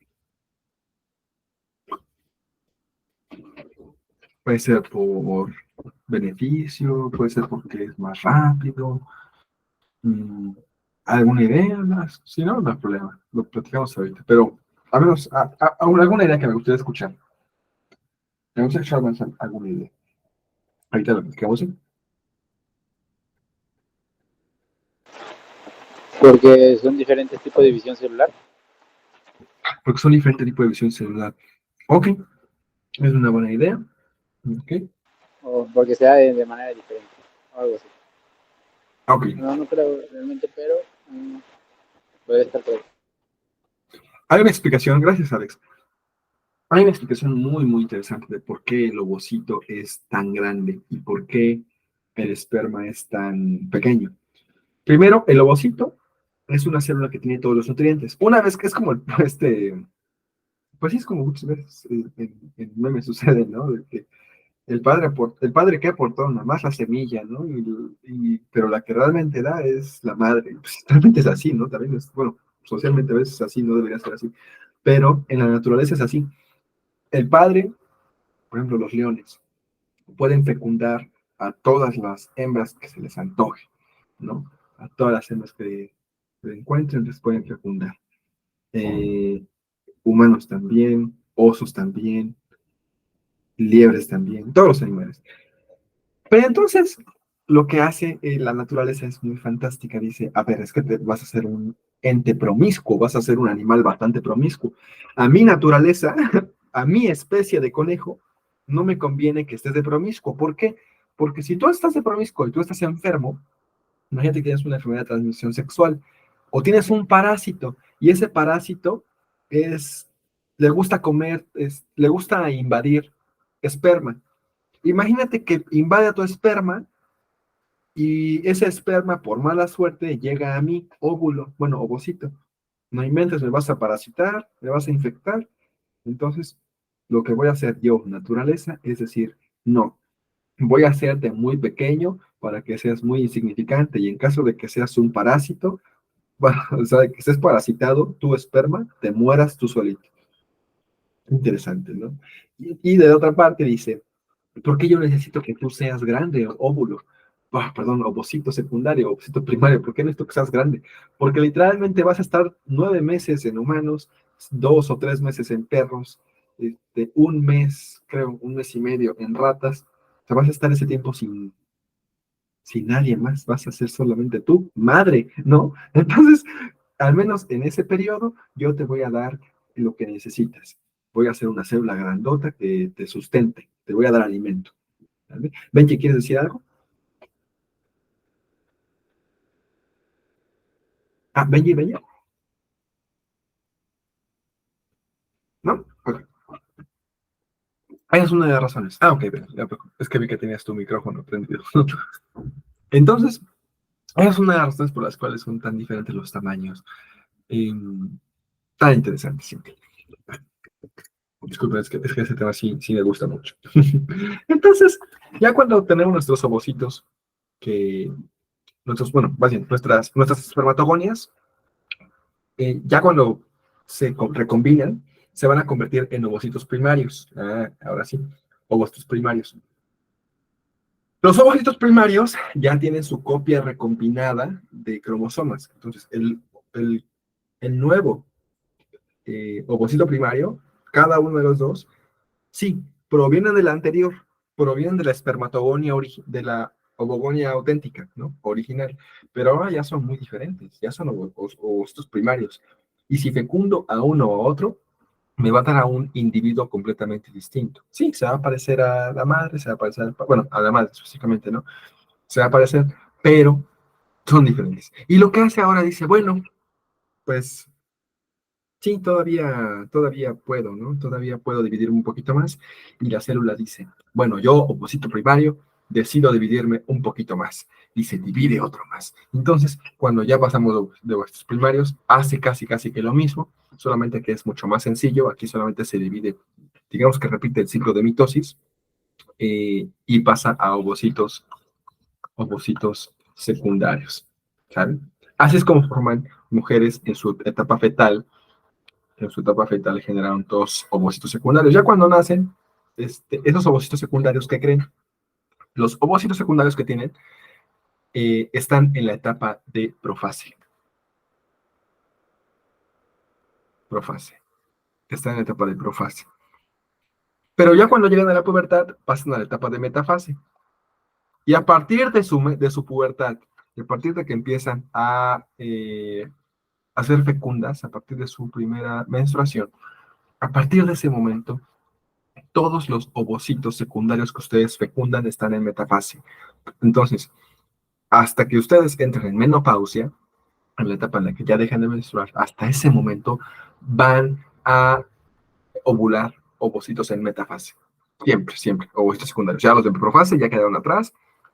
S1: Puede ser por beneficio, puede ser porque es más rápido. mm, ¿Alguna idea más? Si no, no hay problema. Lo platicamos ahorita. Pero al menos alguna idea que me gustaría escuchar. Me gustaría escuchar más alguna idea. Ahorita lo platicamos, ¿sí?
S2: Porque son diferentes tipos de visión celular.
S1: Porque son diferentes tipos de visión celular. Ok, es una buena idea. Ok,
S2: O porque sea de manera diferente. O algo así.
S1: ok.
S2: No, no creo realmente, pero puede estar por ahí.
S1: Hay una explicación, gracias Alex. Hay una explicación muy, muy interesante de por qué el ovocito es tan grande y por qué el esperma es tan pequeño. Primero, el ovocito es una célula que tiene todos los nutrientes. Una vez que es como pues sí, es como muchas veces en memes sucede, ¿no? De que el padre que aportó nada más la semilla, ¿no? Pero la que realmente da es la madre. Pues, realmente es así, ¿no? También es, bueno, socialmente a veces así, no debería ser así. pero en la naturaleza es así. El padre, por ejemplo, los leones, pueden fecundar a todas las hembras que se les antoje, ¿no? A todas las hembras que encuentren les pueden fecundar. Eh, Humanos también, osos también, liebres también, todos los animales. Pero entonces, lo que hace la naturaleza es muy fantástica. Dice, a ver, es que te vas a ser un ente promiscuo, vas a ser un animal bastante promiscuo. A mi naturaleza, a mi especie de conejo, no me conviene que estés de promiscuo. ¿Por qué? Porque si tú estás de promiscuo y tú estás enfermo, imagínate que tienes una enfermedad de transmisión sexual o tienes un parásito y ese parásito es, le gusta comer, le gusta invadir esperma. Imagínate que invade a tu esperma y ese esperma, por mala suerte, llega a mi óvulo, bueno, ovocito. No inventes, me vas a parasitar, me vas a infectar. Entonces, lo que voy a hacer yo, naturaleza, es decir, no, voy a hacerte muy pequeño para que seas muy insignificante y en caso de que seas un parásito, bueno, o sea, de que estés parasitado, tu esperma, te mueras tú solito. Interesante, ¿no? Y de otra parte dice, ¿por qué yo necesito que tú seas grande, óvulo? Perdón, ovocito secundario, ovocito primario, ¿por qué necesito que seas grande? Porque literalmente vas a estar 9 meses en humanos, 2 o 3 meses en perros, un mes, creo, un mes y medio en ratas. O sea, vas a estar ese tiempo sin nadie más, vas a ser solamente tú, madre, ¿no? Entonces, al menos en ese periodo, yo te voy a dar lo que necesitas. Voy a hacer una célula grandota que te sustente, te voy a dar alimento. ¿Vale? Benji, ¿quieres decir algo? Ah, Benji, Benji, ¿no? Ok. Esa es una de las razones. Ah, ok, Benji, es que vi que tenías tu micrófono prendido. Entonces, esa es una de las razones por las cuales son tan diferentes los tamaños. Eh, Tan interesante, siempre. Disculpen, es que ese tema sí me gusta mucho. Entonces, ya cuando tenemos nuestros ovocitos, que bueno, más bien, nuestras espermatogonias, ya cuando se recombinan, se van a convertir en ovocitos primarios. Ah, ahora sí, ovocitos primarios. Los ovocitos primarios ya tienen su copia recombinada de cromosomas. Entonces, el nuevo ovocito primario, cada uno de los dos, sí, provienen del anterior, provienen de la espermatogonia, de la ovogonia auténtica, ¿no? Original. Pero ahora ya son muy diferentes, ya son ovocitos primarios. Y si fecundo a uno o a otro, me va a dar a un individuo completamente distinto. Sí, se va a parecer a la madre, se va a parecer, bueno, a la madre específicamente, ¿no? Se va a parecer, pero son diferentes. Y lo que hace ahora dice, bueno, pues sí, todavía puedo, ¿no? Todavía puedo dividirme un poquito más. Y la célula dice, bueno, yo, ovocito primario, decido dividirme un poquito más. Y se divide otro más. Entonces, cuando ya pasamos de vuestros primarios, hace casi que lo mismo, solamente que es mucho más sencillo. Aquí solamente se divide, digamos que repite el ciclo de mitosis y pasa a ovocitos secundarios. ¿Saben? Así es como forman mujeres en su etapa fetal generaron dos ovocitos secundarios. Ya cuando nacen, esos ovocitos secundarios, ¿qué creen? Los ovocitos secundarios que tienen están en la etapa de profase. Profase. Están en la etapa de profase. Pero ya cuando llegan a la pubertad, pasan a la etapa de metafase. Y a partir de su pubertad, y a partir de que empiezan a ser fecundas, a partir de su primera menstruación, a partir de ese momento, todos los ovocitos secundarios que ustedes fecundan están en metafase. Entonces, hasta que ustedes entren en menopausia, en la etapa en la que ya dejan de menstruar, hasta ese momento van a ovular ovocitos en metafase. Siempre, ovocitos secundarios. Ya los de profase ya quedaron atrás.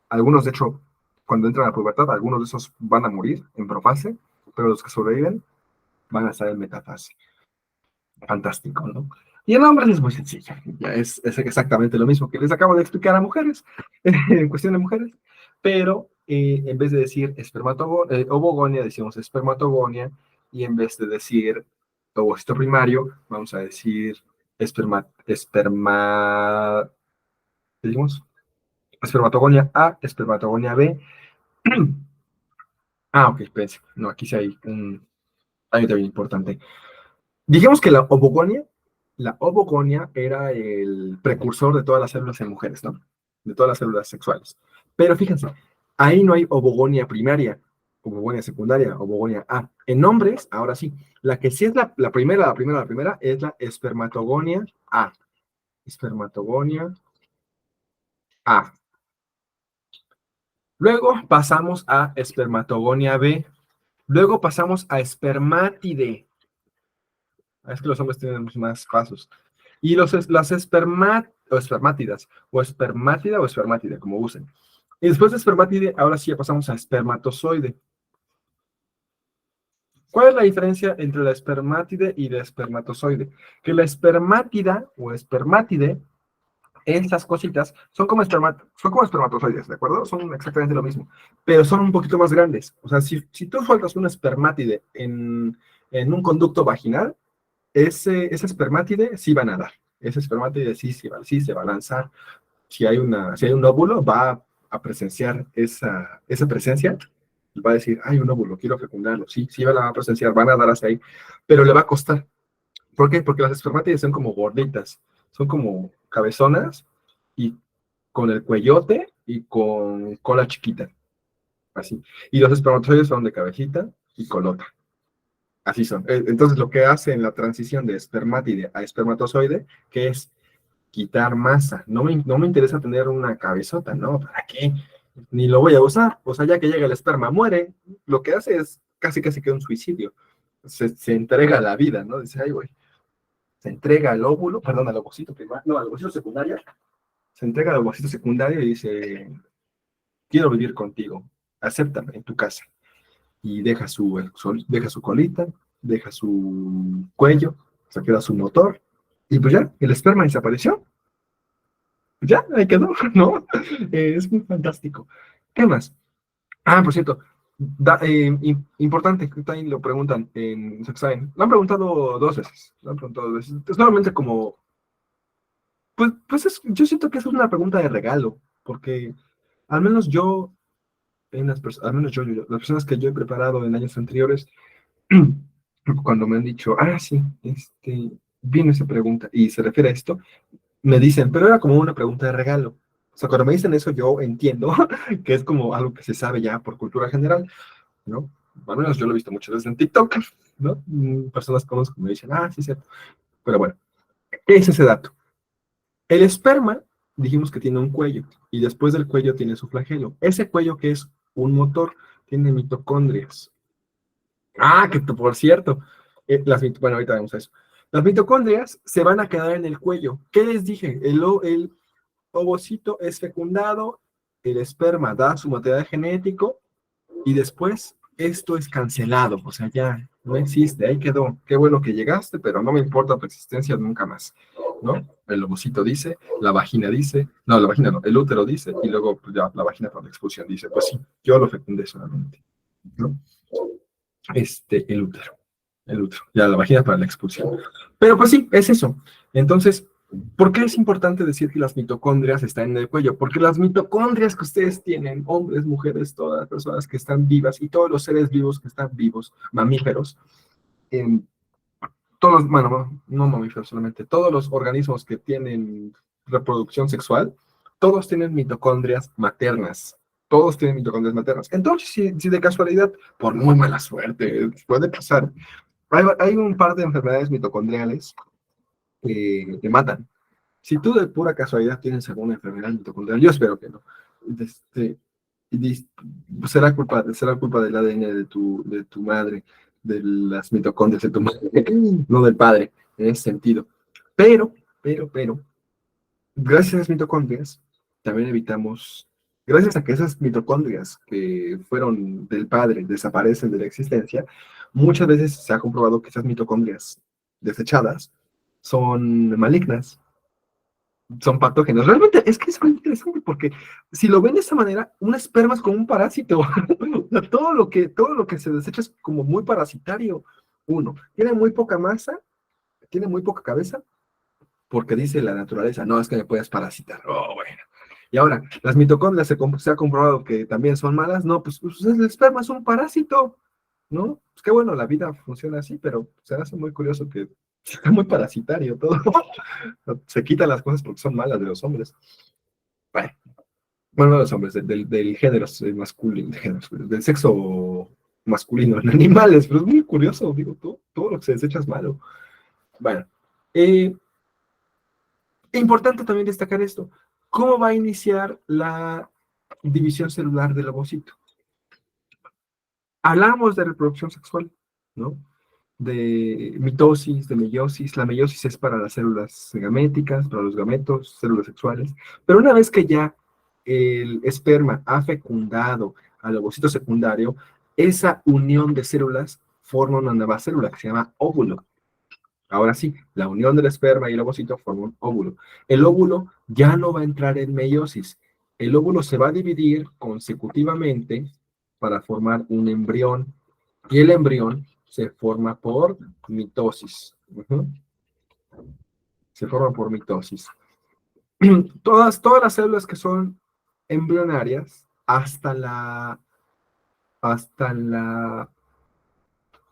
S1: Algunos, de hecho, cuando entran a la pubertad, algunos de esos van a morir en profase, pero los que sobreviven van a estar en metafase. Fantástico, ¿no? Y en hombres es muy sencillo, ya es exactamente lo mismo que les acabo de explicar a mujeres, en cuestión de mujeres, pero en vez de decir ovogonia, decimos espermatogonia, y en vez de decir ovocito primario, vamos a decir ¿qué dijimos? Espermatogonia A, espermatogonia B. Ok, espérense. No, aquí sí hay un también importante. Dijimos que la ovogonia era el precursor de todas las células en mujeres, ¿no? De todas las células sexuales. Pero fíjense, ahí no hay ovogonia primaria, ovogonia secundaria, ovogonia A. En hombres, ahora sí, la que sí es la primera es la espermatogonia A. Espermatogonia A. Luego pasamos a espermatogonia B. Luego pasamos a espermátide. Es que los hombres tienen más pasos. Y las espermátidas, o espermátida o espermátide, como usen. Y después de espermátide, ahora sí ya pasamos a espermatozoide. ¿Cuál es la diferencia entre la espermátide y la espermatozoide? Que la espermátida o espermátide, estas cositas, son como espermatozoides, ¿de acuerdo? Son exactamente lo mismo, pero son un poquito más grandes. O sea, si tú sueltas un espermátide en un conducto vaginal, ese espermátide sí va a nadar. Ese espermátide sí se va a lanzar. Si hay un óvulo, va a presenciar esa presencia y va a decir, hay un óvulo, quiero fecundarlo. Sí, sí va a presenciar, van a dar hacia ahí, pero le va a costar. ¿Por qué? Porque las espermátides son como gorditas, son como cabezonas y con el cuellote y con cola chiquita, así. Y los espermatozoides son de cabecita y colota. Así son. Entonces, lo que hace en la transición de espermátide a espermatozoide, que es quitar masa. No me interesa tener una cabezota, ¿no? ¿Para qué? Ni lo voy a usar. O sea, ya que llega el esperma, muere. Lo que hace es casi que un suicidio. Se entrega a la vida, ¿no? Dice, ay, güey. Se entrega al óvulo, perdón, al ovocito primario, no, al ovocito secundario. Se entrega al ovocito secundario y dice, quiero vivir contigo. Acéptame en tu casa. Y deja su colita, deja su cuello, se queda su motor, y pues ya, el esperma desapareció. Ya, ahí quedó, ¿no? Es muy fantástico. ¿Qué más? Por cierto, importante, que también lo preguntan en Sexain. Lo han preguntado 2 veces. Lo han preguntado 2 veces. Es normalmente como, yo siento que es una pregunta de regalo, porque al menos yo, al menos las personas que yo he preparado en años anteriores, cuando me han dicho, sí, vino esa pregunta y se refiere a esto, me dicen, pero era como una pregunta de regalo. O sea, cuando me dicen eso, yo entiendo que es como algo que se sabe ya por cultura general, ¿no? Al menos yo lo he visto muchas veces en TikTok, ¿no? Personas conozco que me dicen, sí, cierto. Pero bueno, ¿qué es ese dato? El esperma, dijimos que tiene un cuello, y después del cuello tiene su flagelo. Ese cuello que es un motor, tiene mitocondrias. Que por cierto, bueno, ahorita vemos eso. Las mitocondrias se van a quedar en el cuello. ¿Qué les dije? El ovocito es fecundado, el esperma da su material genético y después esto es cancelado, o sea, ya no existe, ahí quedó. Qué bueno que llegaste, pero no me importa tu existencia nunca más, ¿no? El ovocito dice, la vagina dice, no, la vagina no, el útero dice, y luego pues, ya la vagina por la expulsión dice, pues sí, yo lo fecundé solamente, ¿no? El útero, ya la vagina para la expulsión. Pero pues sí, es eso. Entonces, ¿por qué es importante decir que las mitocondrias están en el cuello? Porque las mitocondrias que ustedes tienen, hombres, mujeres, todas las personas que están vivas y todos los seres vivos que están vivos, mamíferos, bueno, no mamíferos solamente, todos los organismos que tienen reproducción sexual, todos tienen mitocondrias maternas. Todos tienen mitocondrias maternas. Entonces, si de casualidad, por muy mala suerte, puede pasar, hay un par de enfermedades mitocondriales que matan. Si tú de pura casualidad tienes alguna enfermedad mitocondrial, yo espero que no, este, será culpa del ADN de tu madre, de las mitocondrias de tu madre, no del padre, en ese sentido. Pero, gracias a las mitocondrias, también evitamos, gracias a que esas mitocondrias que fueron del padre desaparecen de la existencia, muchas veces se ha comprobado que esas mitocondrias desechadas son malignas, son patógenos. Realmente es que es muy interesante porque si lo ven de esa manera, un esperma es como un parásito. O sea, todo lo que se desecha es como muy parasitario. Uno, tiene muy poca masa, tiene muy poca cabeza, porque dice la naturaleza, no, es que me puedes parasitar. Oh, bueno. Y ahora, las mitocondrias se ha comprobado que también son malas. No, pues el esperma es un parásito, ¿no? Pues qué bueno, la vida funciona así, pero se hace muy curioso que está muy parasitario todo. Se quitan las cosas porque son malas de los hombres. Bueno, bueno, no de los hombres, del género masculino, del sexo masculino en animales, pero es muy curioso, digo, todo lo que se desecha es malo. Bueno, eh, importante también destacar esto. ¿Cómo va a iniciar la división celular del ovocito? Hablamos de reproducción sexual, ¿no? De mitosis, de meiosis. La meiosis es para las células gaméticas, para los gametos, células sexuales. Pero una vez que ya el esperma ha fecundado al ovocito secundario, esa unión de células forma una nueva célula que se llama óvulo. Ahora sí, la unión del esperma y el ovocito forma un óvulo. El óvulo ya no va a entrar en meiosis. El óvulo se va a dividir consecutivamente para formar un embrión. Y el embrión se forma por mitosis. Se forma por mitosis. Todas las células que son embrionarias, hasta la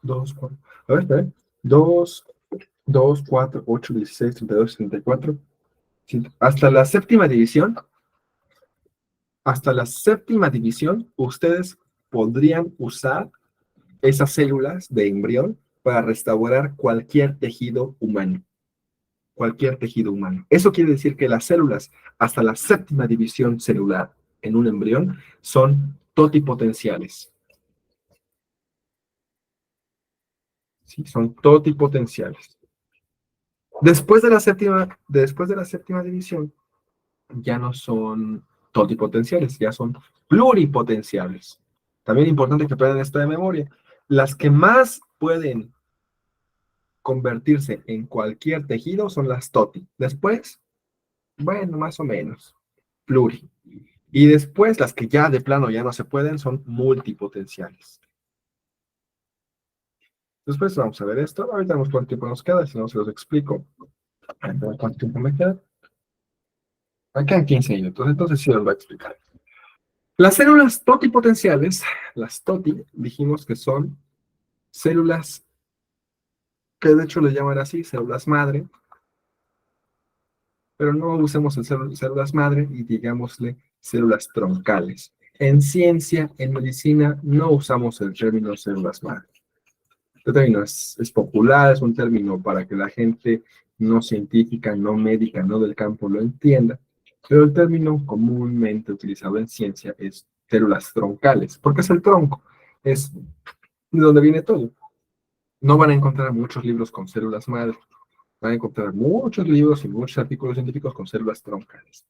S1: 2, 4, a ver, espera, 2, 2, 4, 8, 16, 32, 34. Sí, hasta la séptima división, ustedes podrían usar esas células de embrión para restaurar cualquier tejido humano. Cualquier tejido humano. Eso quiere decir que las células hasta la séptima división celular en un embrión son totipotenciales. ¿Sí? Son totipotenciales. Después de la séptima división, ya no son totipotenciales, ya son pluripotenciales. También importante que aprendan esto de memoria. Las que más pueden convertirse en cualquier tejido son las toti. Después, bueno, más o menos, pluri. Y después, las que ya de plano ya no se pueden son multipotenciales. Después vamos a ver esto. Ahorita vemos cuánto tiempo nos queda, si no se los explico. ¿Cuánto tiempo me queda? Me quedan 15 minutos, entonces sí los voy a explicar. Las células totipotenciales, las TOTI, dijimos que son células que de hecho le llaman así, células madre, pero no usemos el células madre y digámosle células troncales. En ciencia, en medicina, no usamos el término células madre. Este término es popular, es un término para que la gente no científica, no médica, no del campo lo entienda, pero el término comúnmente utilizado en ciencia es células troncales, porque es el tronco, es de donde viene todo. No van a encontrar muchos libros con células madre, van a encontrar muchos libros y muchos artículos científicos con células troncales.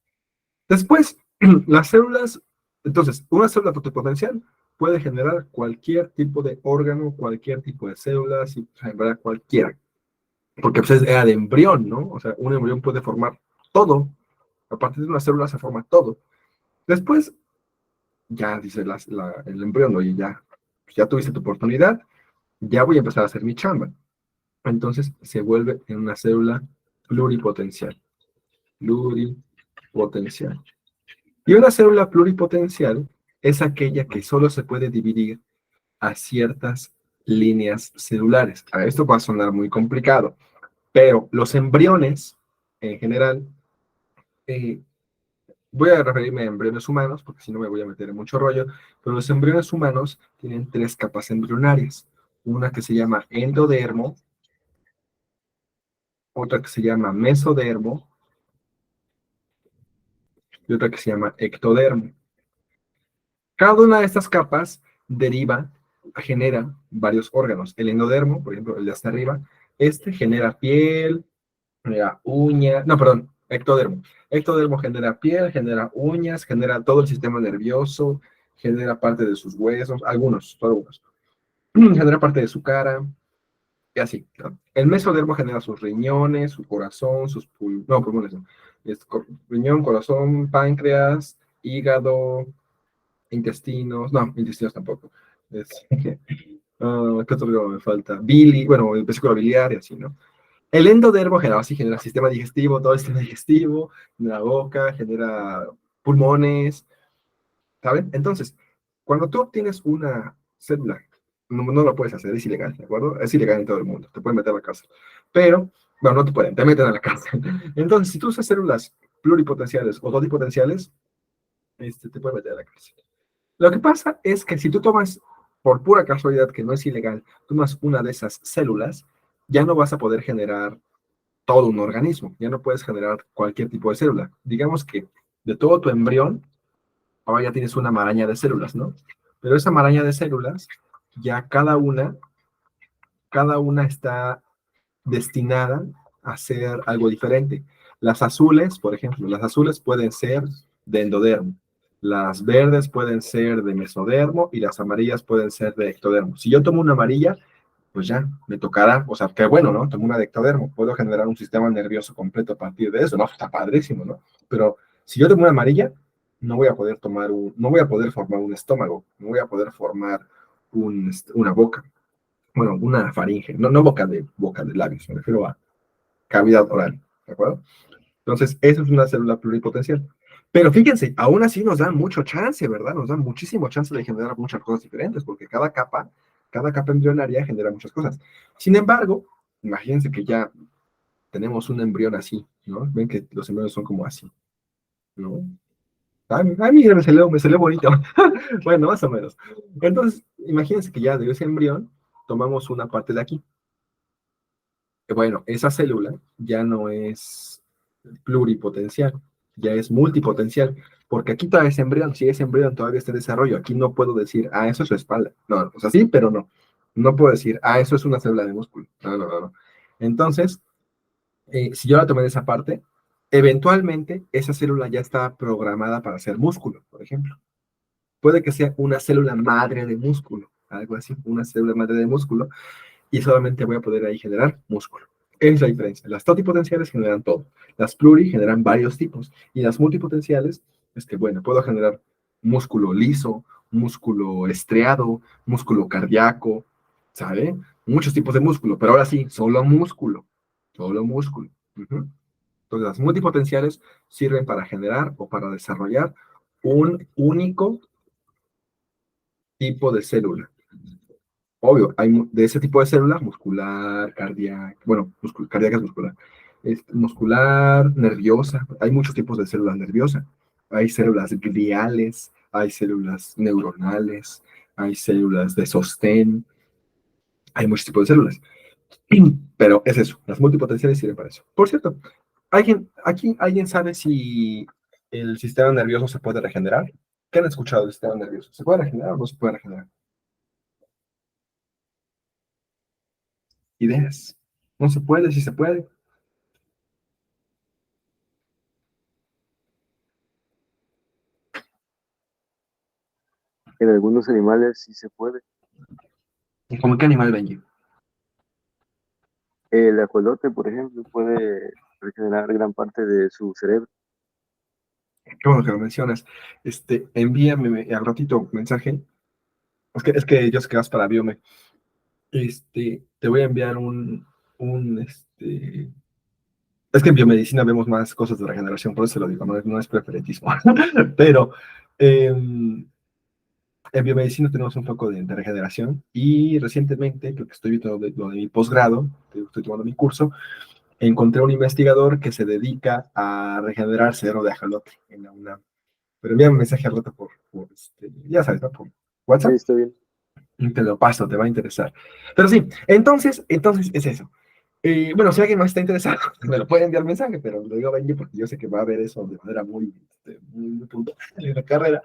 S1: Después, las células, entonces, una célula totipotencial puede generar cualquier tipo de órgano, cualquier tipo de células, y en verdad cualquiera, porque pues era de embrión, ¿no? O sea, un embrión puede formar todo, a partir de una célula se forma todo. Después, ya dice el embrión, oye, ya tuviste tu oportunidad, ya voy a empezar a hacer mi chamba. Entonces se vuelve en una célula pluripotencial. Pluripotencial. Y una célula pluripotencial es aquella que solo se puede dividir a ciertas líneas celulares. Ahora, esto va a sonar muy complicado, pero los embriones, en general, eh, voy a referirme a embriones humanos, porque si no me voy a meter en mucho rollo, pero los embriones humanos tienen 3 capas embrionarias. Una que se llama endodermo, otra que se llama mesodermo y otra que se llama ectodermo. Cada una de estas capas genera varios órganos. El endodermo, por ejemplo, el de hasta arriba, genera piel, genera uñas, no, perdón, ectodermo. Ectodermo genera piel, genera uñas, genera todo el sistema nervioso, genera parte de sus huesos, solo algunos. Genera parte de su cara, y así, ¿no? El mesodermo genera sus riñones, su corazón, pulmones, no. Riñón, corazón, páncreas, hígado, intestinos tampoco. Es, ¿Qué otro órgano me falta? Bueno, el vesícula biliar y así, ¿no? El endodermo genera, sí, genera sistema digestivo, todo el sistema digestivo, genera boca, genera pulmones, ¿saben? Entonces, cuando tú obtienes una célula, no lo puedes hacer, es ilegal, ¿de acuerdo? Es ilegal en todo el mundo, te pueden meter a la cárcel. Pero, bueno, no te pueden, te meten a la cárcel. Entonces, si tú usas células pluripotenciales o totipotenciales, te pueden meter a la cárcel. Lo que pasa es que si tú tomas, por pura casualidad, que no es ilegal, tomas una de esas células, ya no vas a poder generar todo un organismo, ya no puedes generar cualquier tipo de célula. Digamos que de todo tu embrión, ahora ya tienes una maraña de células, ¿no? Pero esa maraña de células, ya cada una está destinada a hacer algo diferente. Las azules, por ejemplo, las azules pueden ser de endodermo, las verdes pueden ser de mesodermo y las amarillas pueden ser de ectodermo. Si yo tomo una amarilla, pues ya, me tocará, o sea, qué bueno, ¿no? Tomo una de ectodermo, puedo generar un sistema nervioso completo a partir de eso, ¿no? Está padrísimo, ¿no? Pero si yo tomo una amarilla, no voy a poder formar un estómago, no voy a poder formar una boca, bueno, una faringe, no boca de labios, me refiero a cavidad oral, ¿de acuerdo? Entonces, eso es una célula pluripotencial. Pero fíjense, aún así nos dan mucho chance, ¿verdad? Nos dan muchísimo chance de generar muchas cosas diferentes, porque cada capa embrionaria genera muchas cosas. Sin embargo, imagínense que ya tenemos un embrión así, ¿no? Ven que los embriones son como así, ¿no? Ay, mira, me salió bonito. Bueno, más o menos. Entonces, imagínense que ya de ese embrión tomamos una parte de aquí. Bueno, esa célula ya no es pluripotencial, ya es multipotencial, porque aquí todavía es embrión, si es embrión todavía está en desarrollo, aquí no puedo decir, eso es su espalda, no, o sea, sí, pero no, no puedo decir, eso es una célula de músculo, no, no, no, no. Entonces, si yo la tomé de esa parte, eventualmente esa célula ya está programada para ser músculo, por ejemplo. Puede que sea una célula madre de músculo, algo así, una célula madre de músculo, y solamente voy a poder ahí generar músculo. Esa es la diferencia. Las totipotenciales generan todo. Las pluri generan varios tipos. Y las multipotenciales es que, bueno, puedo generar músculo liso, músculo estriado, músculo cardíaco, ¿sabe? Muchos tipos de músculo, pero ahora sí, solo músculo. Solo músculo. Ujú. Entonces, las multipotenciales sirven para generar o para desarrollar un único tipo de célula. Obvio, hay de ese tipo de células, muscular, cardíaca, bueno, cardíaca es muscular, muscular, nerviosa, hay muchos tipos de células nerviosas, hay células gliales, hay células neuronales, hay células de sostén, hay muchos tipos de células, pero es eso, las multipotenciales sirven para eso. Por cierto, ¿alguien sabe si el sistema nervioso se puede regenerar? ¿Qué han escuchado del sistema nervioso? ¿Se puede regenerar o no se puede regenerar? Ideas. No se puede, si se puede.
S3: En algunos animales sí se puede.
S1: ¿Cómo qué animal Benji?
S3: El ajolote, por ejemplo, puede regenerar gran parte de su cerebro.
S1: Qué bueno que lo mencionas. Envíame al ratito un mensaje. Es que yo sé que vas para Biome. Te voy a enviar es que en biomedicina vemos más cosas de regeneración, por eso se lo digo, no es preferentismo. Pero en biomedicina tenemos un poco de regeneración y recientemente, creo que estoy viendo lo de mi posgrado, que estoy tomando mi curso, encontré un investigador que se dedica a regenerar cerebro de ajolote en la UNAM. Pero envíame un mensaje al rato ya sabes, ¿no? Por
S3: Sí,
S1: WhatsApp.
S3: está bien.
S1: Y te lo paso, te va a interesar. Pero sí, entonces es eso. Bueno, si alguien más está interesado, me lo puede enviar mensaje, pero lo digo a Benji porque yo sé que va a ver eso de manera muy puntual en la carrera,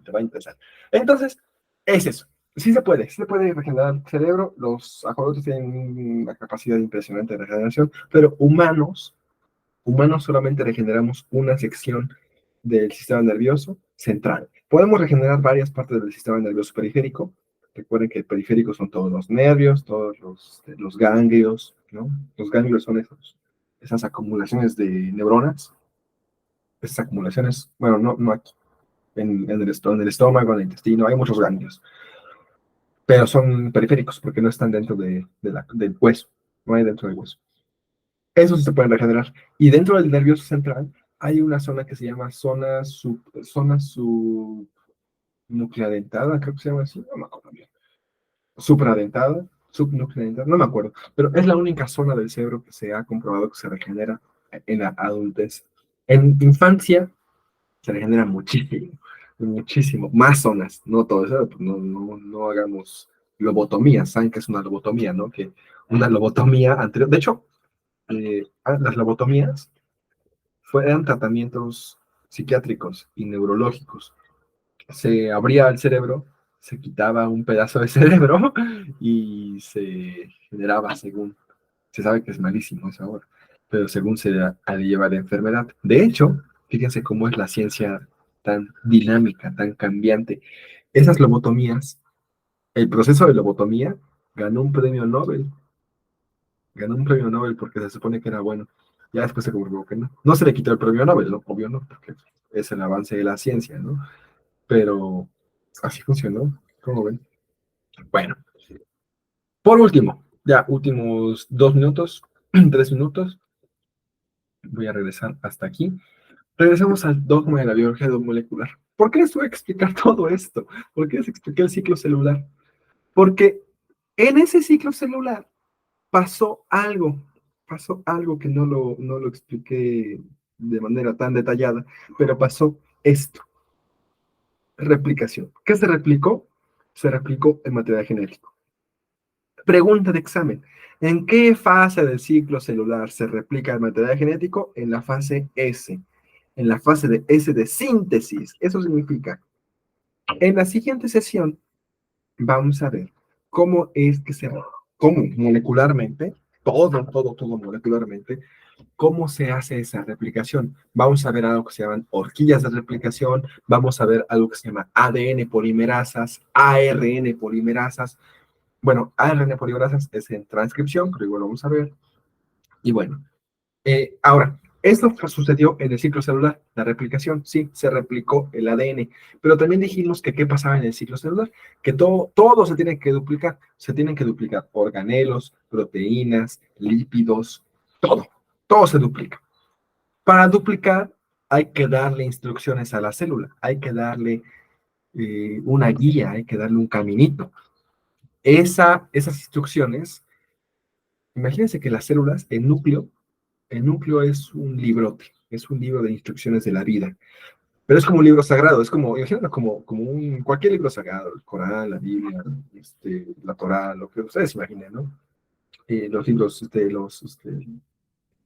S1: te va a interesar. Entonces, es eso. Sí se puede regenerar el cerebro. Los ajolotes tienen una capacidad impresionante de regeneración, pero humanos solamente regeneramos una sección del sistema nervioso central. Podemos regenerar varias partes del sistema nervioso periférico. Recuerden que el periférico son todos los nervios, todos los ganglios, ¿no? Los ganglios son esas acumulaciones de neuronas, esas acumulaciones, bueno, no aquí, en el estómago, en el intestino, hay muchos ganglios. pero son periféricos porque no están dentro del hueso, no hay dentro del hueso. Esos sí se pueden regenerar. Y dentro del nervioso central hay una zona que se llama zona subnucleadentada, creo que se llama así, no me acuerdo bien. Supradentada, subnucleadentada, no me acuerdo, pero es la única zona del cerebro que se ha comprobado que se regenera en la adultez. En infancia se regenera muchísimo, muchísimo, más zonas, no todo eso, pues no hagamos lobotomías, saben que es una lobotomía, ¿no? Que una lobotomía anterior, de hecho, las lobotomías eran tratamientos psiquiátricos y neurológicos. Se abría el cerebro, se quitaba un pedazo de cerebro y se generaba según, se sabe que es malísimo eso ahora, pero según se lleva la enfermedad. De hecho, fíjense cómo es la ciencia tan dinámica, tan cambiante. Esas lobotomías, el proceso de lobotomía ganó un premio Nobel, ganó un premio Nobel porque se supone que era bueno. Ya después se comprobó que no. No se le quitó el premio Nobel, ¿no? Obvio no, porque es el avance de la ciencia, ¿no? Pero así funcionó, ¿cómo ven? Bueno, por último, ya últimos 2 minutos, 3 minutos, voy a regresar hasta aquí. Regresamos al dogma de la biología molecular. ¿Por qué les tuve que explicar todo esto? ¿Por qué les expliqué el ciclo celular? Porque en ese ciclo celular pasó algo que no lo expliqué de manera tan detallada, pero pasó esto, replicación. ¿Qué se replicó? Se replicó el material genético. Pregunta de examen. ¿En qué fase del ciclo celular se replica el material genético? En la fase S. En la fase de S de síntesis. Eso significa, en la siguiente sesión vamos a ver cómo es que cómo molecularmente, todo molecularmente, cómo se hace esa replicación. Vamos a ver algo que se llaman horquillas de replicación, vamos a ver algo que se llama ADN polimerasas, ARN polimerasas. Bueno, ARN polimerasas es en transcripción, pero igual lo vamos a ver. Y bueno, ahora, esto sucedió en el ciclo celular, la replicación, sí, se replicó el ADN, pero también dijimos que qué pasaba en el ciclo celular, que todo se tienen que duplicar organelos, proteínas, lípidos, todo se duplica. Para duplicar hay que darle instrucciones a la célula, hay que darle una guía, hay que darle un caminito. Esas instrucciones, imagínense que las células, el núcleo es un librote, es un libro de instrucciones de la vida, pero es como un libro sagrado, es como, imagínenlo como cualquier libro sagrado, el Corán, la Biblia, la Torá, lo que ustedes imaginen, ¿no? Los libros,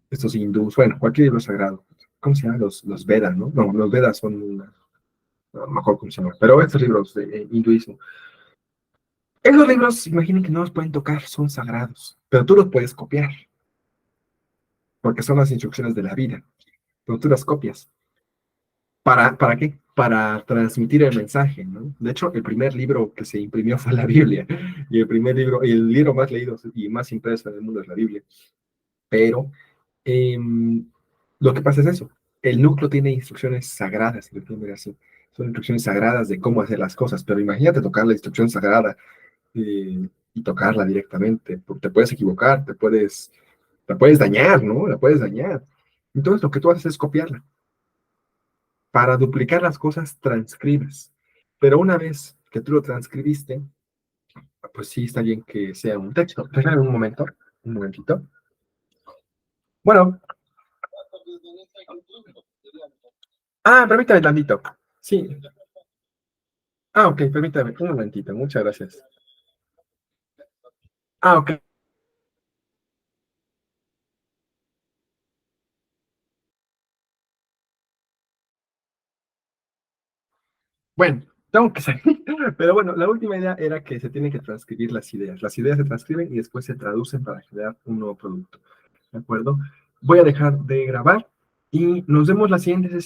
S1: estos hindús, bueno, cualquier libro sagrado. ¿Cómo se llama? Los Vedas, ¿no? No, los Vedas son no me acuerdo cómo se llama, pero estos libros de hinduismo. Esos libros, imaginen que no los pueden tocar, son sagrados, pero tú los puedes copiar, porque son las instrucciones de la vida, pero tú las copias. ¿Para qué? Para transmitir el mensaje, ¿no? De hecho, el primer libro que se imprimió fue la Biblia, y el libro más leído y más impreso en el mundo es la Biblia. Pero eh, lo que pasa es eso, el núcleo tiene instrucciones sagradas, si lo quieren ver así. Son instrucciones sagradas de cómo hacer las cosas, pero imagínate tocar la instrucción sagrada y tocarla directamente, porque te puedes equivocar, la puedes dañar, ¿no? La puedes dañar. Entonces lo que tú haces es copiarla. Para duplicar las cosas, transcribes. Pero una vez que tú lo transcribiste, pues sí está bien que sea un texto. Déjame un momentito. Bueno, permítame tantito. Sí. Ok, permítame un momentito. Muchas gracias. Ok. Bueno, tengo que salir. Pero bueno, la última idea era que se tienen que transcribir las ideas. Las ideas se transcriben y después se traducen para generar un nuevo producto. ¿De acuerdo? Voy a dejar de grabar y nos vemos la siguiente sesión.